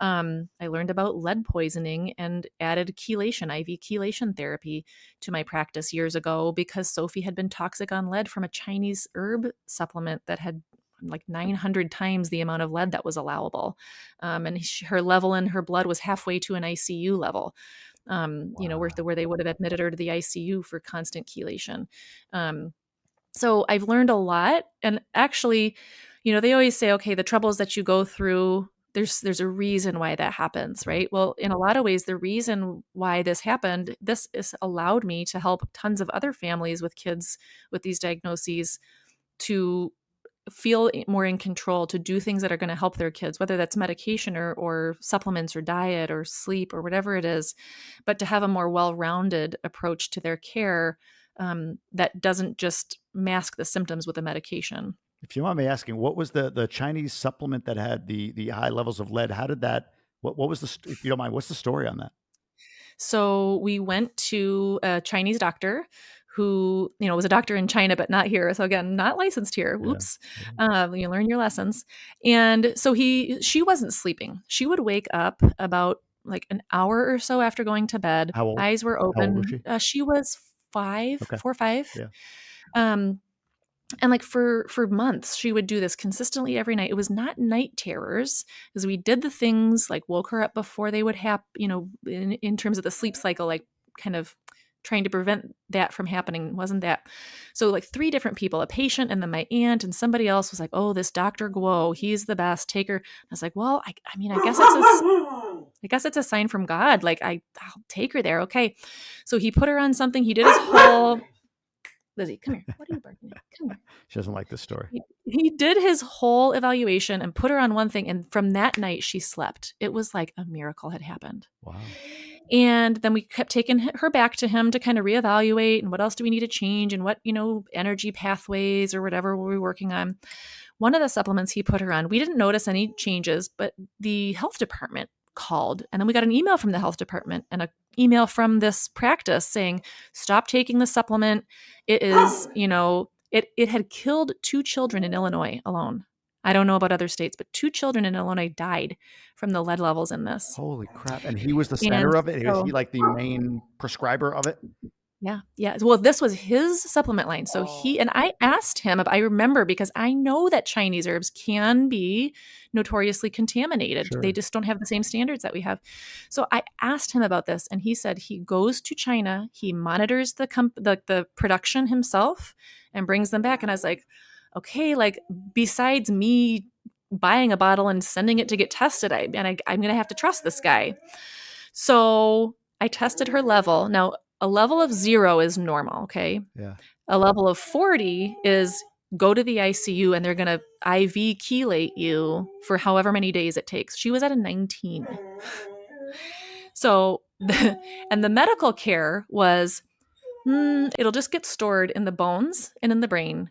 I learned about lead poisoning and added chelation, IV chelation therapy to my practice years ago because Sophie had been toxic on lead from a Chinese herb supplement that had like 900 times the amount of lead that was allowable. And her level in her blood was halfway to an ICU level. Where they would have admitted her to the ICU for constant chelation. So I've learned a lot. And actually, they always say, okay, the troubles that you go through, there's a reason why that happens, right? Well, in a lot of ways, the reason why this happened, this has allowed me to help tons of other families with kids with these diagnoses to feel more in control, to do things that are going to help their kids, whether that's medication or supplements or diet or sleep or whatever it is, but to have a more well-rounded approach to their care that doesn't just mask the symptoms with a medication. If you mind me asking, what was the Chinese supplement that had the high levels of lead? How did that? What was if you don't mind, what's the story on that? So we went to a Chinese doctor who, was a doctor in China, but not here. So again, not licensed here. Yeah. Oops. You learn your lessons. And so she wasn't sleeping. She would wake up about like an hour or so after going to bed. How old? Eyes were How old was open. she? She was Okay. 4 or 5. Yeah. Um, and like for months she would do this consistently every night. It was not night terrors because we did the things like woke her up before they would happen, in terms of the sleep cycle, like kind of trying to prevent that from happening. Wasn't that so? Like 3 different people, a patient and then my aunt and somebody else was like, oh, this Dr. Guo, he's the best, take her. I was like, well, I guess it's a sign from God, like I'll take her there. Okay. So he put her on something. He did his whole Lizzie, come here. What are you barking at? Come here. She doesn't like this story. He did his whole evaluation and put her on one thing. And from that night, she slept. It was like a miracle had happened. Wow. And then we kept taking her back to him to kind of reevaluate and what else do we need to change and what, energy pathways or whatever were we working on. One of the supplements he put her on, we didn't notice any changes, but the health department called. And then we got an email from the health department and an email from this practice saying, stop taking the supplement. It is, it had killed 2 children in Illinois alone. I don't know about other states, but 2 children in Illinois died from the lead levels in this. Holy crap. And he was the And center of it? so, Was he like the main prescriber of it? yeah. Yeah. Well, this was his supplement line. So and I asked him, I remember because I know that Chinese herbs can be notoriously contaminated. Sure. They just don't have the same standards that we have. So I asked him about this and he said he goes to China, he monitors the production himself and brings them back. And I was like, okay, like besides me buying a bottle and sending it to get tested, I'm going to have to trust this guy. So I tested her level. Now, a level of 0 is normal, okay? Yeah. A level of 40 is go to the ICU and they're going to IV chelate you for however many days it takes. She was at a 19. So, and the medical care was, it'll just get stored in the bones and in the brain.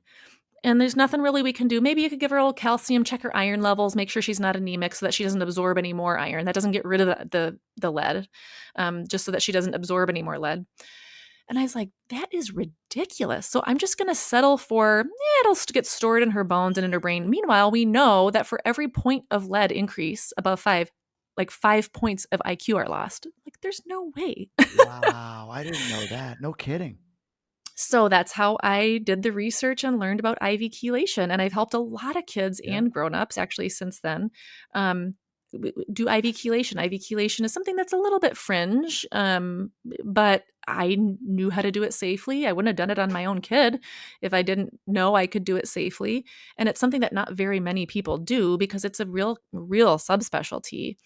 And there's nothing really we can do. Maybe you could give her a little calcium, check her iron levels, make sure she's not anemic so that she doesn't absorb any more iron. That doesn't get rid of the lead, just so that she doesn't absorb any more lead. And I was like, that is ridiculous. So I'm just going to settle for, it'll get stored in her bones and in her brain. Meanwhile, we know that for every point of lead increase above 5, like 5 points of IQ are lost. Like, there's no way. Wow, I didn't know that. No kidding. So that's how I did the research and learned about IV chelation. And I've helped a lot of kids and grown-ups actually since then do IV chelation. IV chelation is something that's a little bit fringe, but I knew how to do it safely. I wouldn't have done it on my own kid if I didn't know I could do it safely. And it's something that not very many people do because it's a real subspecialty.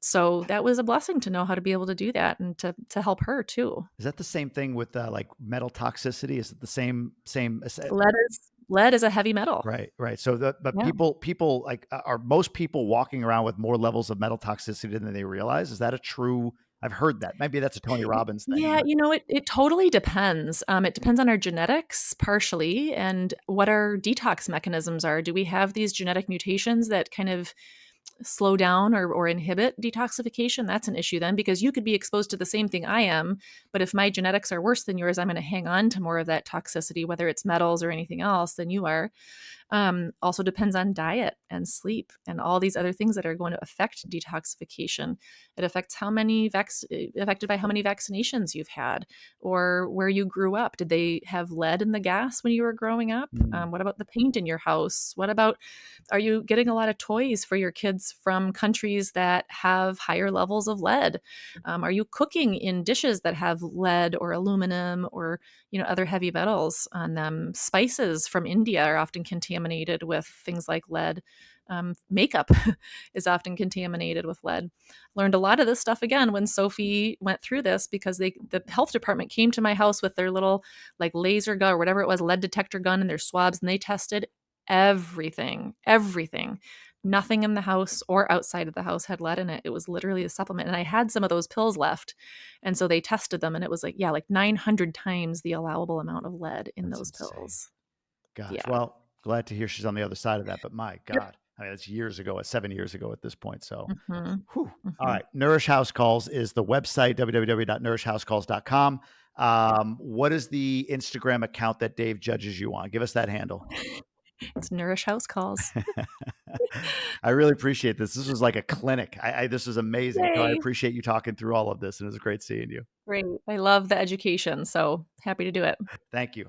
So that was a blessing to know how to be able to do that and to help her too. Is that the same thing with like metal toxicity? Is it the same? Lead is a heavy metal. Right. So people like, are most people walking around with more levels of metal toxicity than they realize? Is that a true? I've heard that. Maybe that's a Tony Robbins thing. Yeah, it totally depends. It depends on our genetics partially and what our detox mechanisms are. Do we have these genetic mutations that kind of slow down or inhibit detoxification? That's an issue then, because you could be exposed to the same thing I am, but if my genetics are worse than yours, I'm going to hang on to more of that toxicity, whether it's metals or anything else, than you are. Also depends on diet and sleep and all these other things that are going to affect detoxification. It affects affected by how many vaccinations you've had or where you grew up. Did they have lead in the gas when you were growing up? What about the paint in your house? What about, are you getting a lot of toys for your kids from countries that have higher levels of lead? Are you cooking in dishes that have lead or aluminum or other heavy metals on them? Spices from India are often contaminated with things like lead. Makeup is often contaminated with lead. Learned a lot of this stuff again when Sophie went through this, because the health department came to my house with their little like laser gun or whatever it was, lead detector gun, and their swabs, and they tested everything. Nothing in the house or outside of the house had lead in it. It was literally a supplement. And I had some of those pills left. And so they tested them, and it was like 900 times the allowable amount of lead in those pills. Gosh, well, glad to hear she's on the other side of that. But my God, I mean, it's years ago, 7 years ago at this point. So, All right. Nourish House Calls is the website, www.nourishhousecalls.com. What is the Instagram account that Dave judges you on? Give us that handle. It's Nourish House Calls. I really appreciate this. This was like a clinic. This is amazing. So I appreciate you talking through all of this, and it was great seeing you. Great. I love the education. So happy to do it. Thank you.